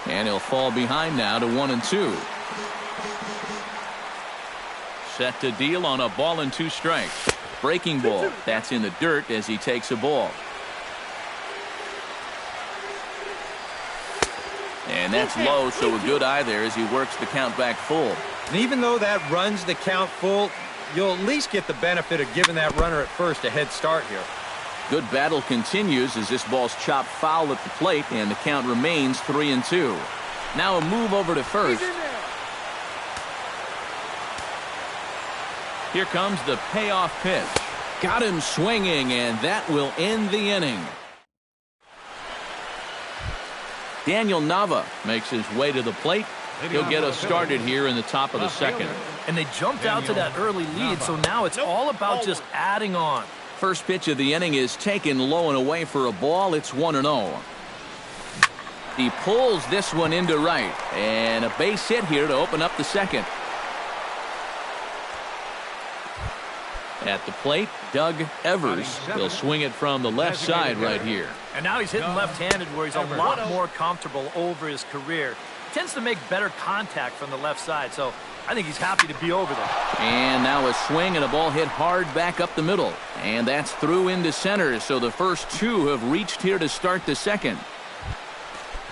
And he'll fall behind now to 1-2. Set to deal on a ball and 2 strikes. Breaking ball. That's in the dirt as he takes a ball. And that's low, so a good eye there as he works the count back full. And even though that runs the count full, you'll at least get the benefit of giving that runner at first a head start here. Good battle continues as this ball's chopped foul at the plate, and the count remains 3-2. Now a move over to first. Here comes the payoff pitch. Got him swinging, and that will end the inning. Daniel Nava makes his way to the plate. He'll get us started here in the top of the second. And they jumped out to that early lead, so now it's all about just adding on. First pitch of the inning is taken low and away for a ball. It's 1-0. He pulls this one into right, and a base hit here to open up the second. At the plate, Doug Evers. He'll swing it from the left side right here. And now he's hitting left-handed where he's a lot more comfortable over his career. Tends to make better contact from the left side, so I think he's happy to be over there. And now a swing and a ball hit hard back up the middle. And that's through into center, so the first two have reached here to start the second.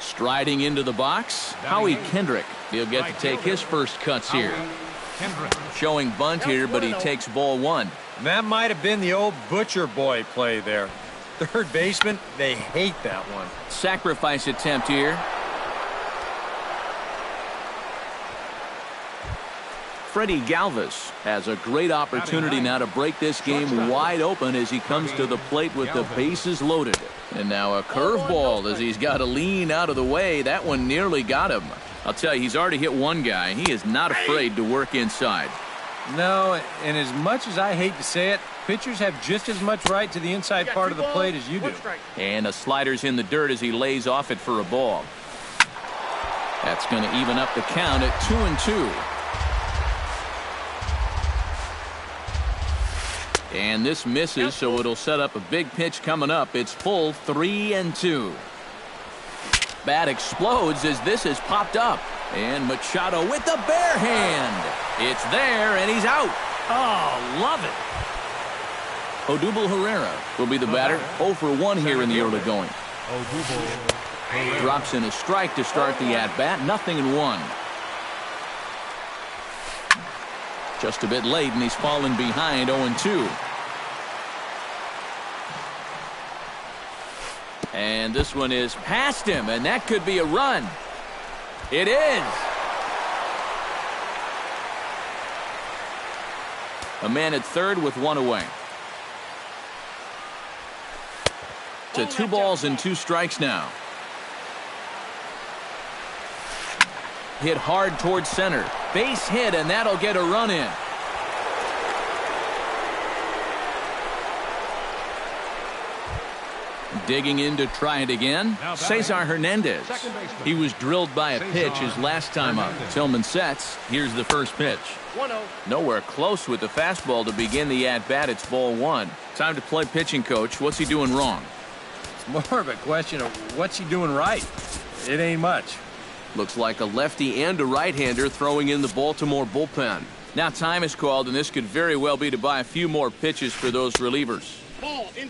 Striding into the box, Howie Kendrick. He'll get to take his first cuts here. Showing bunt here, but he takes ball one. That might have been the old Butcher Boy play there. Third baseman, they hate that one. Sacrifice attempt here. Freddie Galvis has a great opportunity now to break this game wide open as he comes to the plate with the bases loaded. And now a curveball as he's got to lean out of the way. That one nearly got him. I'll tell you, he's already hit one guy. He is not afraid to work inside. No, and as much as I hate to say it, pitchers have just as much right to the inside part of the plate as you do. And a slider's in the dirt as he lays off it for a ball. That's going to even up the count at 2-2. And this misses, so it'll set up a big pitch coming up. It's full 3-2. Bat explodes as this has popped up. And Machado with the bare hand. It's there, and he's out. Oh, love it. Odubel Herrera will be the batter. 0 for 1 here in the early going. Drops in a strike to start the at-bat. 0-1. Just a bit late, and he's fallen behind 0-2. And this one is past him, and that could be a run. It is. A man at third with one away. To 2 balls and 2 strikes now. Hit hard towards center. Base hit, and that'll get a run in. Digging in to try it again, Cesar Hernandez. He was drilled by a pitch his last time up. Tillman sets. Here's the first pitch. Nowhere close with the fastball to begin the at-bat. It's ball one. Time to play pitching coach. What's he doing wrong? It's more of a question of what's he doing right. It ain't much. Looks like a lefty and a right-hander throwing in the Baltimore bullpen. Now time is called, and this could very well be to buy a few more pitches for those relievers.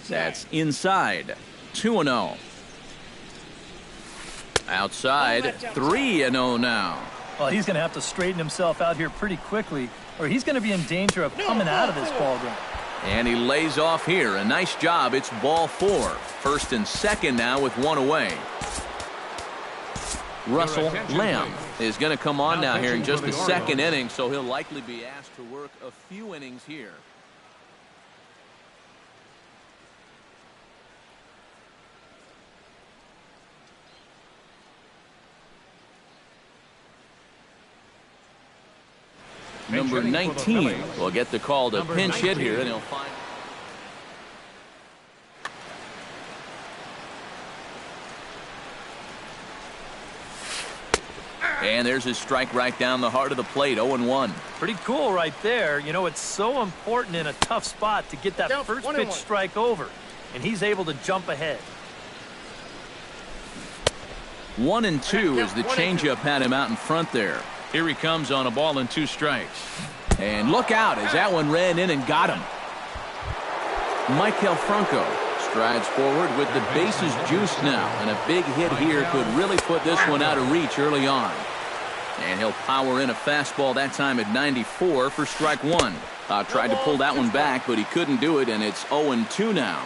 That's inside. 2-0. Outside, 3-0 now. Well, he's going to have to straighten himself out here pretty quickly, or he's going to be in danger of coming out of this ball game. And he lays off here. A nice job. It's ball 4. First and second now with one away. Russell Lamb is going to come on now here in just the second inning, so he'll likely be asked to work a few innings here. Number 19 will get the call to pinch hit here, and he'll find. And there's his strike right down the heart of the plate. 0-1. Pretty cool right there. You know, it's so important in a tough spot to get that first pitch strike over, and he's able to jump ahead. 1-2 as the changeup had him out in front there. Here he comes on a ball and 2 strikes. And look out as that one ran in and got him. Maikel Franco strides forward with the bases juiced now. And a big hit here could really put this one out of reach early on. And he'll power in a fastball that time at 94 for strike 1. Tried to pull that one back, but he couldn't do it, and it's 0-2 now.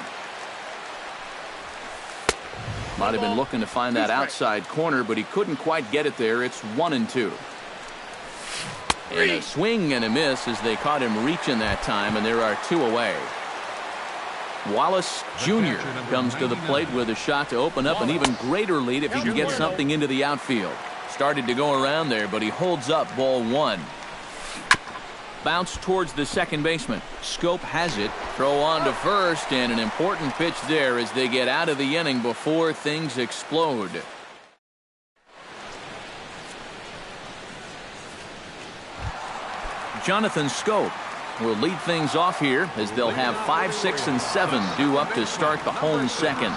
Might have been looking to find that outside corner, but he couldn't quite get it there. It's 1-2. And a swing and a miss as they caught him reaching that time, and there are 2 away. Wallace Jr. comes to the plate with a shot to open up an even greater lead if he can get something into the outfield. Started to go around there, but he holds up ball one. Bounce towards the second baseman. Scope has it. Throw on to first, and an important pitch there as they get out of the inning before things explode. Jonathan Scope will lead things off here as they'll have 5, 6, and 7 due up to start the home second.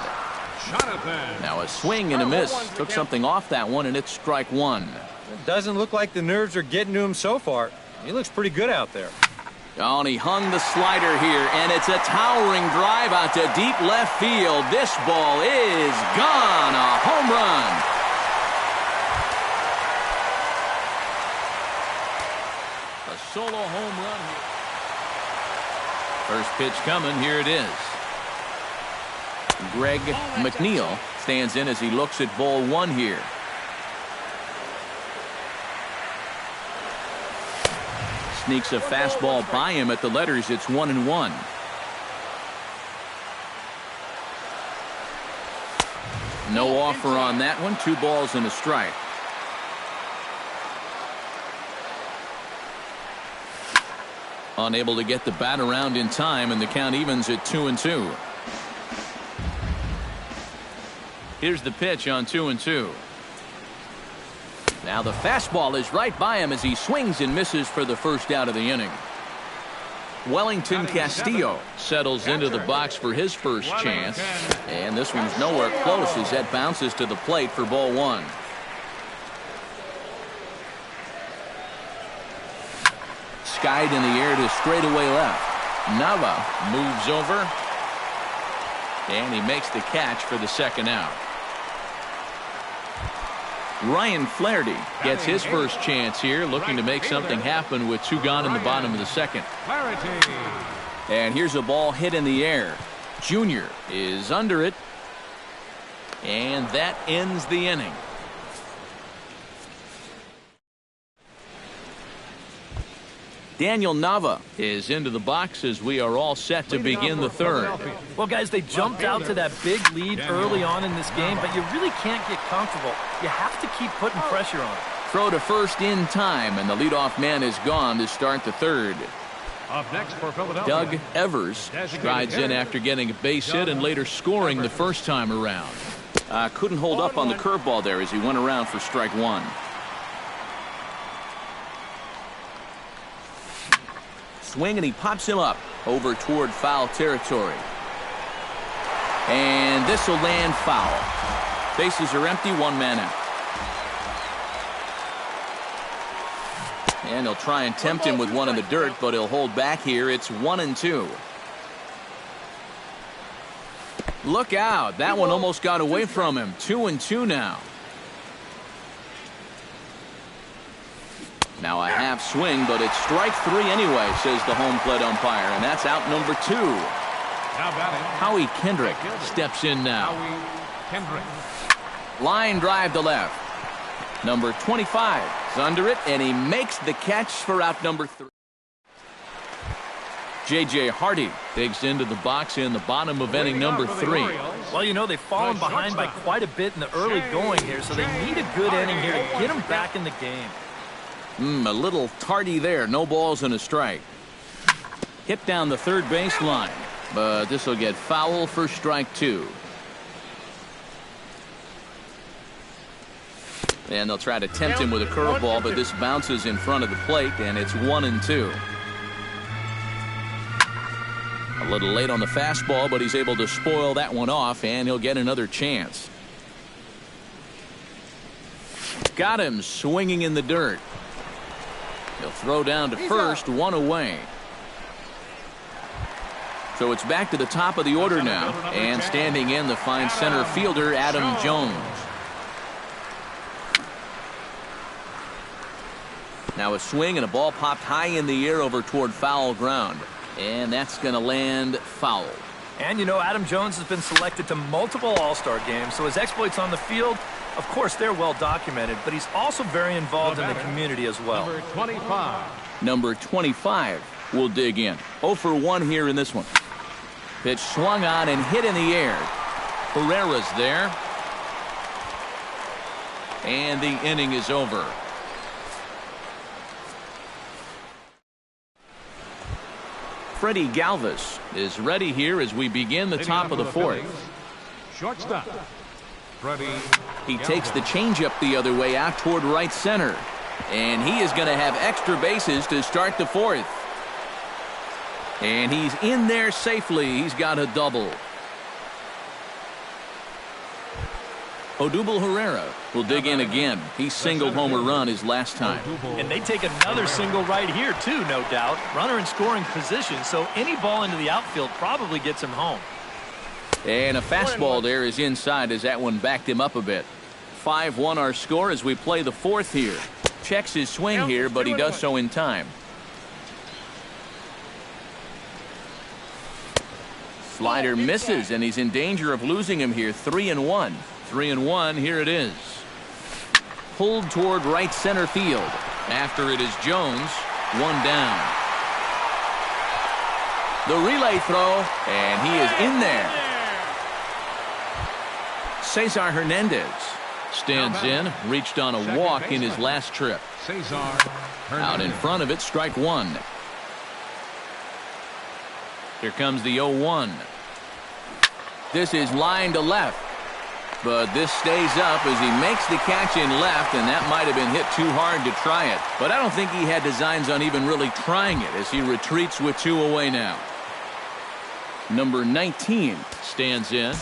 Now a swing and a miss. Took something off that one, and it's strike one. It doesn't look like the nerves are getting to him so far. He looks pretty good out there. Oh, and he hung the slider here, and it's a towering drive out to deep left field. This ball is gone. A home run. A solo home run here. First pitch coming. Here it is. Greg McNeil stands in as he looks at ball one here. Sneaks a fastball by him at the letters. It's 1-1. No offer on that one. 2 balls and a strike. Unable to get the bat around in time, and the count evens at 2-2. Here's the pitch on 2-2. Now the fastball is right by him as he swings and misses for the first out of the inning. Wellington Castillo settles into the box for his first chance, and this one's nowhere close as that bounces to the plate for ball one. Skied in the air to straightaway left. Nava moves over, and he makes the catch for the second out. Ryan Flaherty gets his first chance here, looking to make something happen with 2 gone in the bottom of the second. And here's a ball hit in the air. Junior is under it, and that ends the inning. Daniel Nava is into the box as we are all set to begin the third. Well, guys, they jumped out to that big lead early on in this game, but you really can't get comfortable. You have to keep putting pressure on. Throw to first in time, and the leadoff man is gone to start the third. Up next for Philadelphia, Doug Evers strides in after getting a base hit and later scoring the first time around. Couldn't hold up on the curveball there as he went around for strike one. Swing, and he pops him up over toward foul territory. And this will land foul. Bases are empty, 1 man out. And he'll try and tempt him with one in the dirt, but he'll hold back here. It's 1-2. Look out. That one almost got away from him. 2-2 now. Now a half swing, but it's strike 3 anyway, says the home plate umpire, and that's out number 2. Howie Kendrick steps in now. Line drive to left. Number 25 is under it, and he makes the catch for out number 3. J.J. Hardy digs into the box in the bottom of inning number 3. Well, you know, they've fallen behind by quite a bit in the early going here, so they need a good inning here to get them back in the game. A little tardy there. No balls and a strike. Hit down the third baseline, but this will get foul for strike 2. And they'll try to tempt him with a curveball, but this bounces in front of the plate, and it's 1-2. A little late on the fastball, but he's able to spoil that one off, and he'll get another chance. Got him swinging in the dirt. He'll throw down to first, 1 away. So it's back to the top of the order now, and standing in the fine center fielder, Adam Jones. Now a swing, and a ball popped high in the air over toward foul ground, and that's going to land foul. And, you know, Adam Jones has been selected to multiple All-Star games, so his exploits on the field, of course, they're well documented, but he's also very involved in the community as well. Number 25. Number 25 will dig in. 0 for 1 here in this one. Pitch swung on and hit in the air. Herrera's there. And the inning is over. Freddie Galvis is ready here as we begin the top of the fourth. Shortstop. Freddie. He takes the changeup the other way out toward right center. And he is going to have extra bases to start the fourth. And he's in there safely. He's got a double. Odubel Herrera will dig in again. He singled home a run his last time. And they take another single right here, too, no doubt. Runner in scoring position, so any ball into the outfield probably gets him home. And a fastball there is inside as that one backed him up a bit. 5-1 our score as we play the fourth here. Checks his swing here, but he does so in time. Slider misses, and he's in danger of losing him here. 3-1. 3-1, here it is. Pulled toward right center field. After it is Jones, one down. The relay throw, and he is in there. Cesar Hernandez stands in, reached on a walk in his last trip. Out in front of it, strike one. Here comes the 0-1. This is line to left. But this stays up as he makes the catch in left, and that might have been hit too hard to try it. But I don't think he had designs on even really trying it as he retreats with two away now. Number 19 stands in.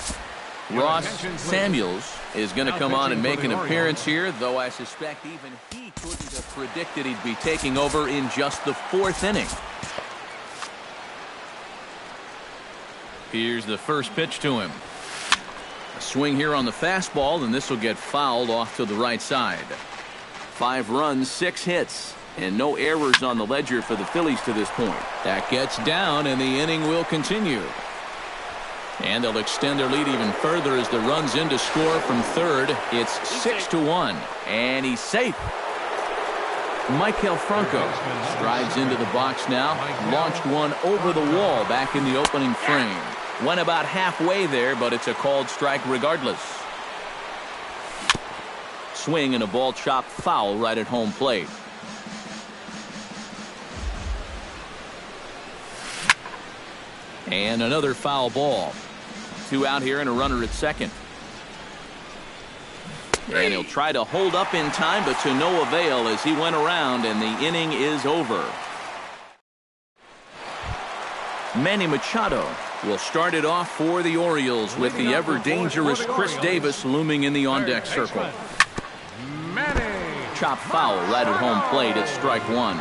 Ross Samuels is going to come on and make an appearance here, though I suspect even he couldn't have predicted he'd be taking over in just the fourth inning. Here's the first pitch to him. A swing here on the fastball, and this will get fouled off to the right side. 5 runs, 6 hits, and no errors on the ledger for the Phillies to this point. That gets down, and the inning will continue. And they'll extend their lead even further as the run's in to score from third. It's 6-1, and he's safe. Maikel Franco strides into the box now. Launched one over the wall back in the opening frame. Went about halfway there, but it's a called strike regardless. Swing and a ball chopped foul right at home plate. And another foul ball. 2 out here and a runner at second. And he'll try to hold up in time, but to no avail as he went around, and the inning is over. Manny Machado will start it off for the Orioles with the ever-dangerous Chris Davis looming in the on-deck circle. Chop foul right at home plate at strike one.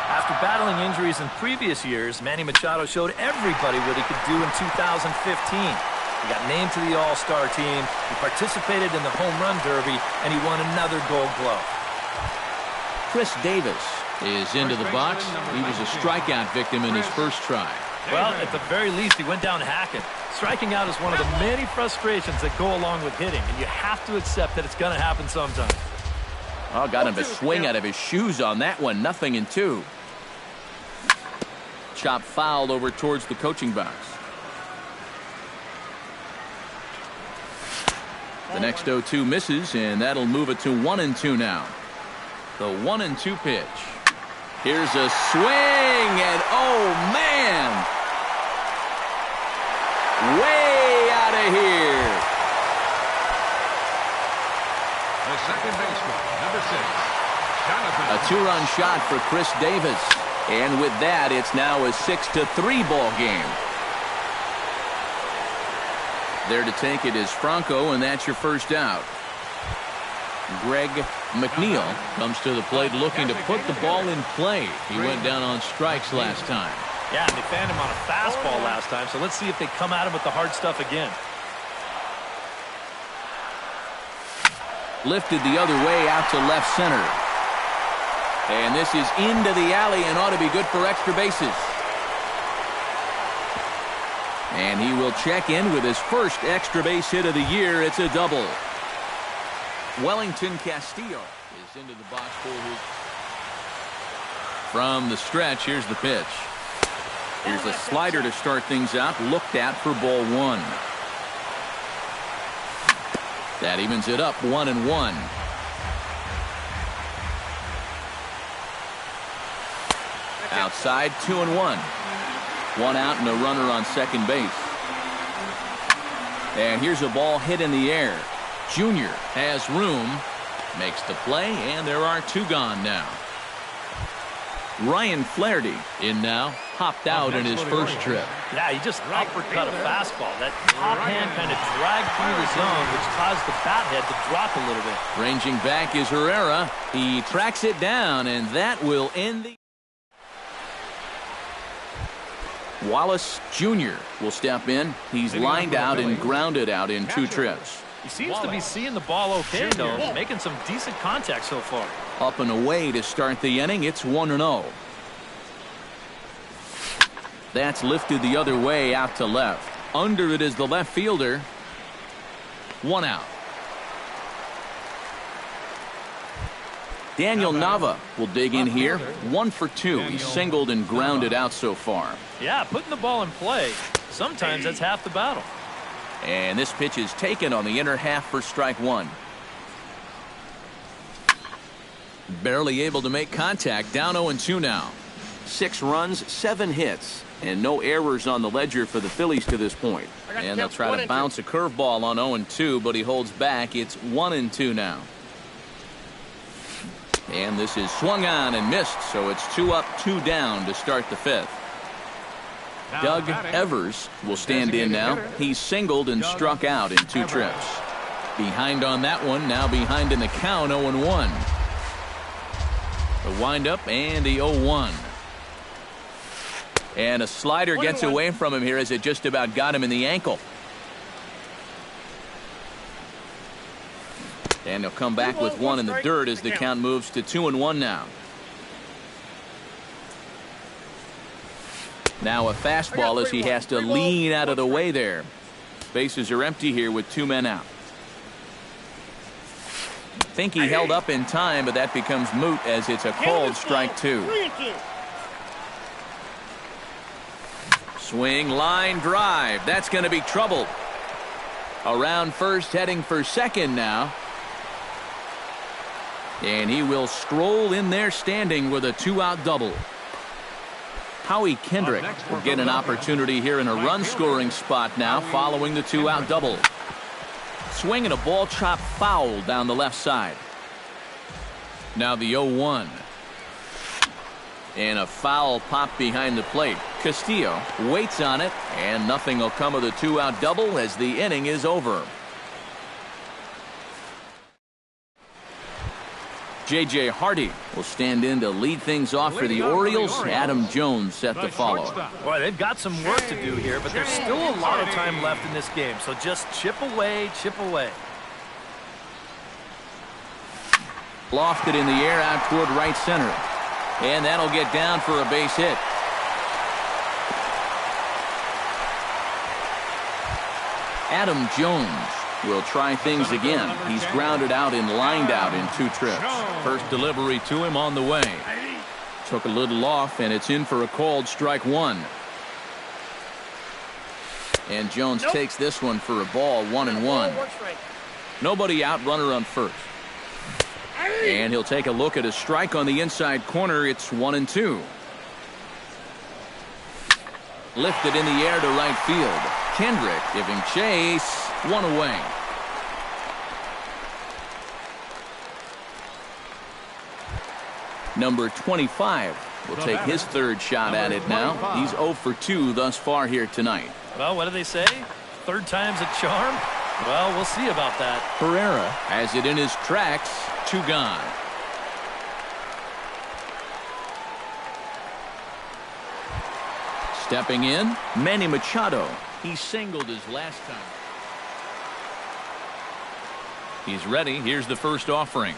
After battling injuries in previous years, Manny Machado showed everybody what he could do in 2015. He got named to the All-Star team, he participated in the Home Run Derby, and he won another Gold Glove. Chris Davis is into the box. He was a strikeout victim in his first try. Well, at the very least, he went down hacking. Striking out is one of the many frustrations that go along with hitting, and you have to accept that it's going to happen sometime. Oh, got him to swing out of his shoes on that one. 0-2. Chop fouled over towards the coaching box. The next 0-2 misses, and that'll move it to 1-2 now. The 1-2 pitch. Here's a swing, and oh, man! Way out of here. The second baseman, number 6, Jonathan. A 2-run shot for Chris Davis. And with that, it's now a 6-3 ball game. There to take it is Franco, and that's your first out. Greg McNeil comes to the plate looking to put the ball in play. He went down on strikes last time. Yeah, and they fanned him on a fastball last time, so let's see if they come at him with the hard stuff again. Lifted the other way out to left center. And this is into the alley and ought to be good for extra bases. And he will check in with his first extra base hit of the year. It's a double. Wellington Castillo is into the box for his. From the stretch, here's the pitch. Here's a slider to start things out, looked at for ball one. That evens it up 1-1. Outside, 2-1. One out and a runner on second base. And here's a ball hit in the air. Junior has room, makes the play, and there are two gone now. Ryan Flaherty in now, hopped out in his first trip. Yeah, he just uppercut a fastball. That top hand kind of dragged through the zone, which caused the bat head to drop a little bit. Ranging back is Herrera. He tracks it down, and that will end the... Wallace Jr. will step in. He's lined out and grounded out in two trips. He seems to be seeing the ball okay, though, making some decent contact so far. Up and away to start the inning. It's 1-0. That's lifted the other way out to left. Under it is the left fielder. One out. Daniel Nava will dig in here. 1 for 2. He's singled and grounded out so far. Yeah, putting the ball in play. Sometimes that's half the battle. And this pitch is taken on the inner half for strike one. Barely able to make contact. Down 0-2 now. 6 runs, 7 hits, and no errors on the ledger for the Phillies to this point. And they'll try to bounce a curveball on 0-2, but he holds back. It's 1-2 now. And this is swung on and missed, so it's 2 up, 2 down to start the 5th. Doug Evers will stand in now. He's singled and struck out in 2 trips. Behind on that one, now behind in the count, 0-1. The windup and the 0-1. And a slider gets away from him here as it just about got him in the ankle. And he'll come back with one in the dirt as the count moves to 2-1 now. Now a fastball as he has to lean out of the way there. Bases are empty here with 2 men out. Think he held up in time, but that becomes moot as it's a called strike 2. Swing, line, drive. That's going to be trouble. Around first, heading for second now. And he will stroll in there standing with a 2-out double. Howie Kendrick will get an opportunity here in a run-scoring spot now following the 2-out double. Swing and a ball chopped foul down the left side. Now the 0-1. And a foul pop behind the plate. Castillo waits on it, and nothing will come of the 2-out double as the inning is over. J.J. Hardy will stand in to lead things off for the Orioles. Adam Jones set to follow. Boy, they've got some work to do here, but there's still a lot of time left in this game, so just chip away, chip away. Lofted in the air out toward right center. And that'll get down for a base hit. Adam Jones will try things again. He's grounded out and lined out in 2 trips. First delivery to him on the way. Took a little off, and it's in for a called strike 1. And Jones takes this one for a ball, 1-1. Nobody out, runner on first. And he'll take a look at a strike on the inside corner. It's 1-2. Lifted in the air to right field. Kendrick giving chase. 1 away. Number 25 will take his 3rd shot at it now. He's 0 for 2 thus far here tonight. Well, what do they say? 3rd time's a charm? Well, we'll see about that. Herrera has it in his tracks. 2 gone. Stepping in, Manny Machado. He singled his last time. He's ready. Here's the first offering.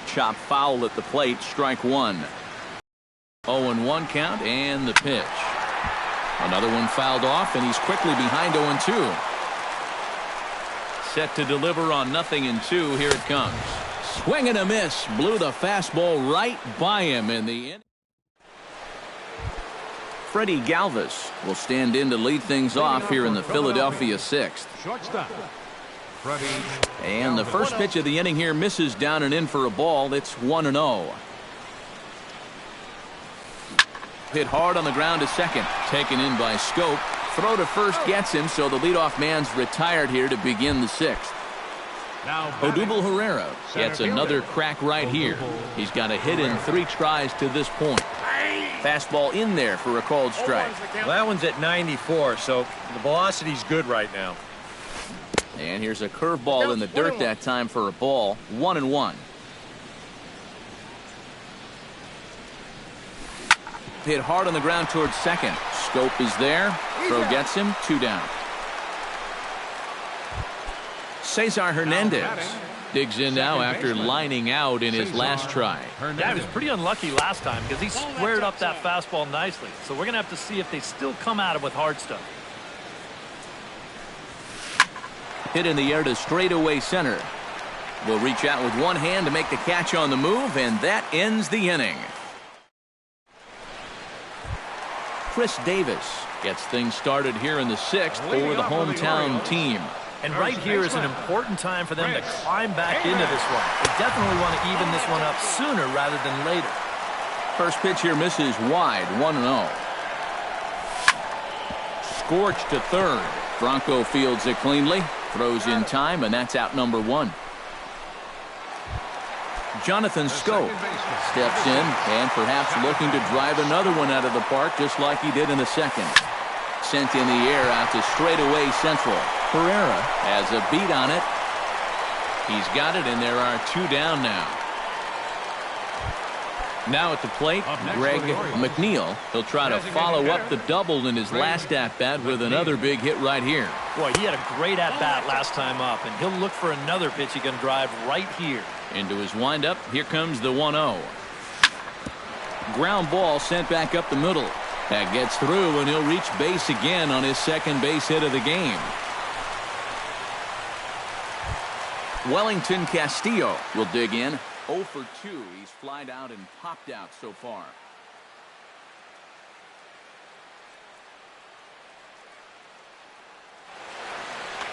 Chop foul at the plate. Strike 1. 0-1 count and the pitch. Another one fouled off, and he's quickly behind 0-2. Set to deliver on 0-2. Here it comes. Swing and a miss. Blew the fastball right by him in the end. Freddie Galvis will stand in to lead things off here in the Philadelphia 6th. And the first pitch of the inning here misses down and in for a ball. It's 1-0. Hit hard on the ground to second. Taken in by Scope. Throw to first gets him, so the leadoff man's retired here to begin the sixth. Odubel Herrera gets another crack right here. He's got a hit in 3 tries to this point. Fastball in there for a called strike. Well, that one's at 94, so the velocity's good right now. And here's a curveball in the dirt that time for a ball. 1-1. Hit hard on the ground towards second. Scope is there. Throw gets him. 2 down. Cesar Hernandez digs in now after lining out in his last try. Yeah, he was pretty unlucky last time because he squared up that fastball nicely. So we're going to have to see if they still come at him with hard stuff. Hit in the air to straightaway center. Will reach out with one hand to make the catch on the move, and that ends the inning. Chris Davis gets things started here in the 6th for the hometown team. And right here is an important time for them to climb back into this one. They definitely want to even this one up sooner rather than later. First pitch here misses wide. 1-0. Scorched to third. Bronco fields it cleanly. Throws in time, and that's out number 1. Jonathan Scope steps in and perhaps looking to drive another one out of the park just like he did in the second. Sent in the air out to straightaway central. Herrera has a beat on it. He's got it, and there are 2 down now. Now at the plate, Greg McNeil. He'll try to follow up the double in his last at-bat with another big hit right here. Boy, he had a great at-bat last time up, and he'll look for another pitch he can drive right here. Into his windup, here comes the 1-0. Ground ball sent back up the middle. That gets through, and he'll reach base again on his second base hit of the game. Wellington Castillo will dig in. 0 for 2. He's flied out and popped out so far.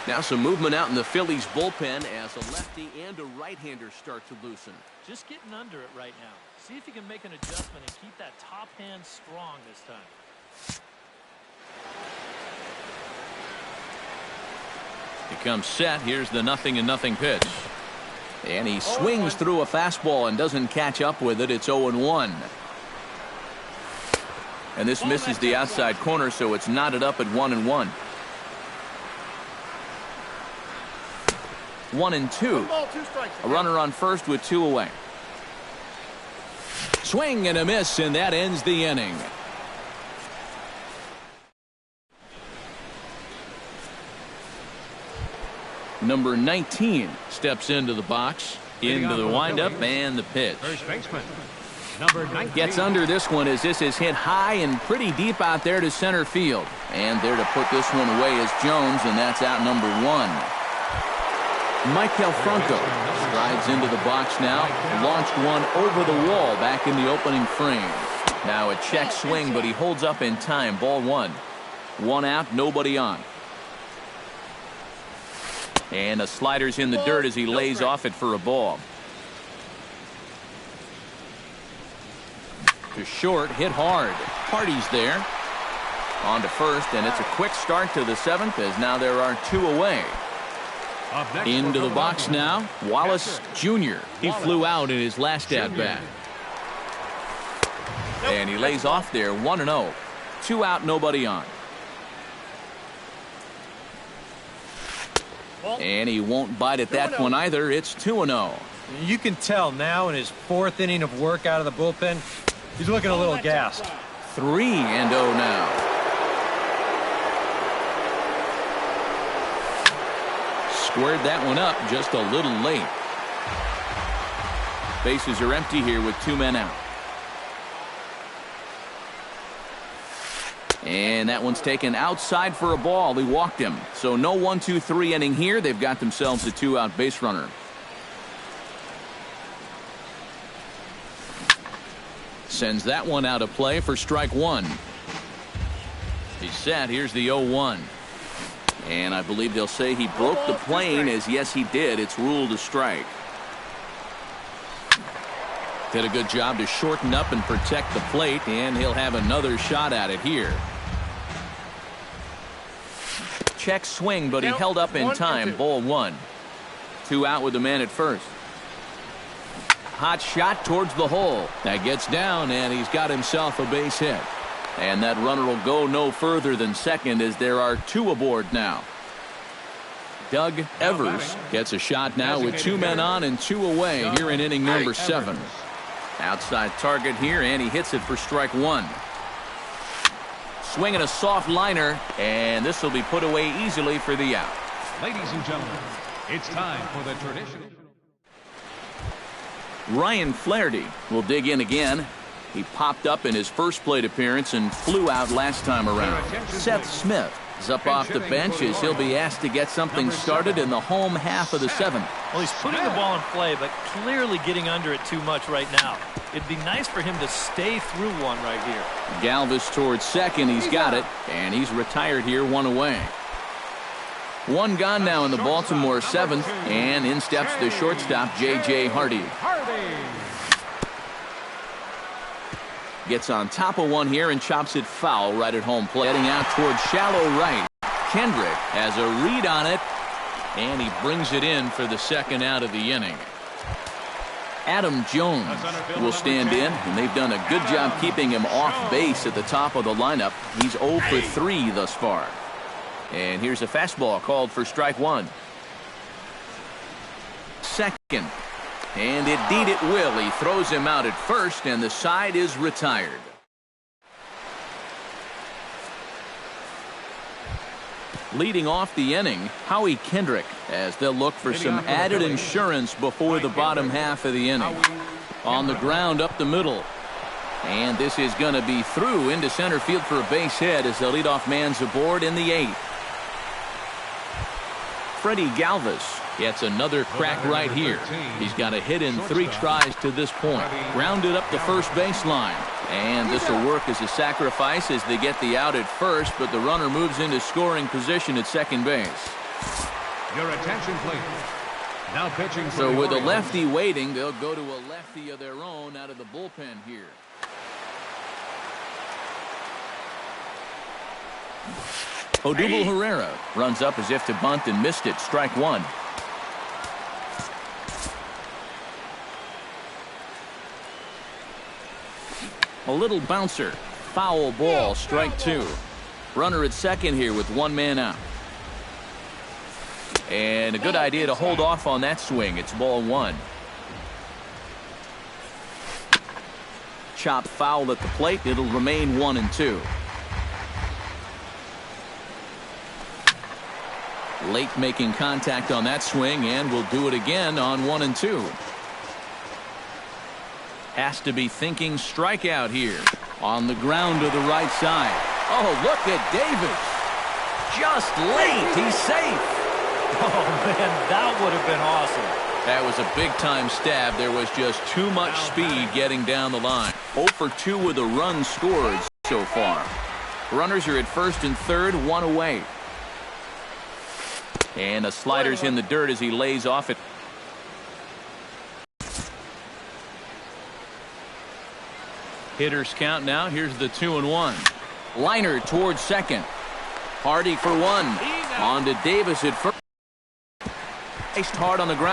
Now some movement out in the Phillies bullpen as a lefty and a right-hander start to loosen. Just getting under it right now. See if you can make an adjustment and keep that top hand strong this time. He comes set. Here's the 0-0 pitch. And he swings through a fastball and doesn't catch up with it. It's 0-1. And this misses the outside corner, so it's knotted up at 1-1. 1-2. A runner on first with 2 away. Swing and a miss, and that ends the inning. Number 19 steps into the box, into the windup, and the pitch. First baseman, number 19. Gets under this one as this is hit high and pretty deep out there to center field. And there to put this one away is Jones, and that's out number 1. Michael Franco strides into the box now. Launched one over the wall back in the opening frame. Now a check swing, but he holds up in time. Ball 1. 1 out, nobody on. And a slider's in the dirt as he lays off it for a ball. To short, hit hard. Hardy's there. On to first, and it's a quick start to the 7th as now there are 2 away. Into the box now, Wallace Jr. He flew out in his last at-bat. And he lays off there, 1-0. 2 out, nobody on. And he won't bite at that one either. It's 2-0. You can tell now in his 4th inning of work out of the bullpen, he's looking a little gassed. 3-0 now. Squared that one up just a little late. Bases are empty here with 2 men out. And that one's taken outside for a ball. He walked him. So no 1-2-3 inning here. They've got themselves a 2-out base runner. Sends that one out of play for strike 1. He's set. Here's the 0-1. And I believe they'll say he broke the plane, as yes he did. It's ruled a strike. Did a good job to shorten up and protect the plate, and he'll have another shot at it here. Check swing, but he held up in time. Ball 1. 2 out with the man at first. Hot shot towards the hole. That gets down, and he's got himself a base hit. And that runner will go no further than second as there are 2 aboard now. Doug Evers gets a shot now with 2 men on and 2 away here in inning number 7. Outside target here, and he hits it for strike 1. Swinging a soft liner, and this will be put away easily for the out. Ladies and gentlemen, it's time for the traditional. Ryan Flaherty will dig in again. He popped up in his first plate appearance and flew out last time around. Seth Smith is up off the bench as he'll be asked to get something started in the home half of the 7th. Well, he's putting the ball in play, but clearly getting under it too much right now. It'd be nice for him to stay through one right here. Galvis towards second. He's got it, and he's retired here, 1 away. 1 gone now in the Baltimore 7th, and in steps the shortstop, J.J. Hardy. Gets on top of one here and chops it foul right at home plate. Heading out towards shallow right. Kendrick has a read on it, and he brings it in for the second out of the inning. Adam Jones will stand in, and they've done a good job keeping him off base at the top of the lineup. He's 0 for 3 thus far. And here's a fastball called for strike 1. Second. And indeed it will. He throws him out at first, and the side is retired. Leading off the inning, Howie Kendrick, as they'll look for some added insurance before the bottom half of the inning. On the ground up the middle. And this is going to be through into center field for a base hit as the leadoff man's aboard in the 8th. Freddie Galvis gets another crack right here. He's got a hit in 3 tries to this point. Grounded up the first baseline. And this will work as a sacrifice as they get the out at first, but the runner moves into scoring position at second base. Your attention, please. Now pitching. So with a lefty waiting, they'll go to a lefty of their own out of the bullpen here. Odubel Herrera runs up as if to bunt and missed it. Strike 1. A little bouncer. Foul ball. Strike 2. Runner at second here with 1 man out. And a good idea to hold off on that swing. It's ball 1. Chop foul at the plate. It'll remain 1 and 2. Late making contact on that swing, and will do it again on 1 and 2. Has to be thinking strikeout here. On the ground to the right side. Oh, look at Davis. Just late. He's safe. Oh, man, that would have been awesome. That was a big-time stab. There was just too much speed getting down the line. 0 for 2 with a run scored so far. Runners are at first and third, 1 away. And a slider's in the dirt as he lays off it. Hitters count now. Here's the 2-1. Liner towards second. Hardy for 1. On to Davis at first. Hard on the ground.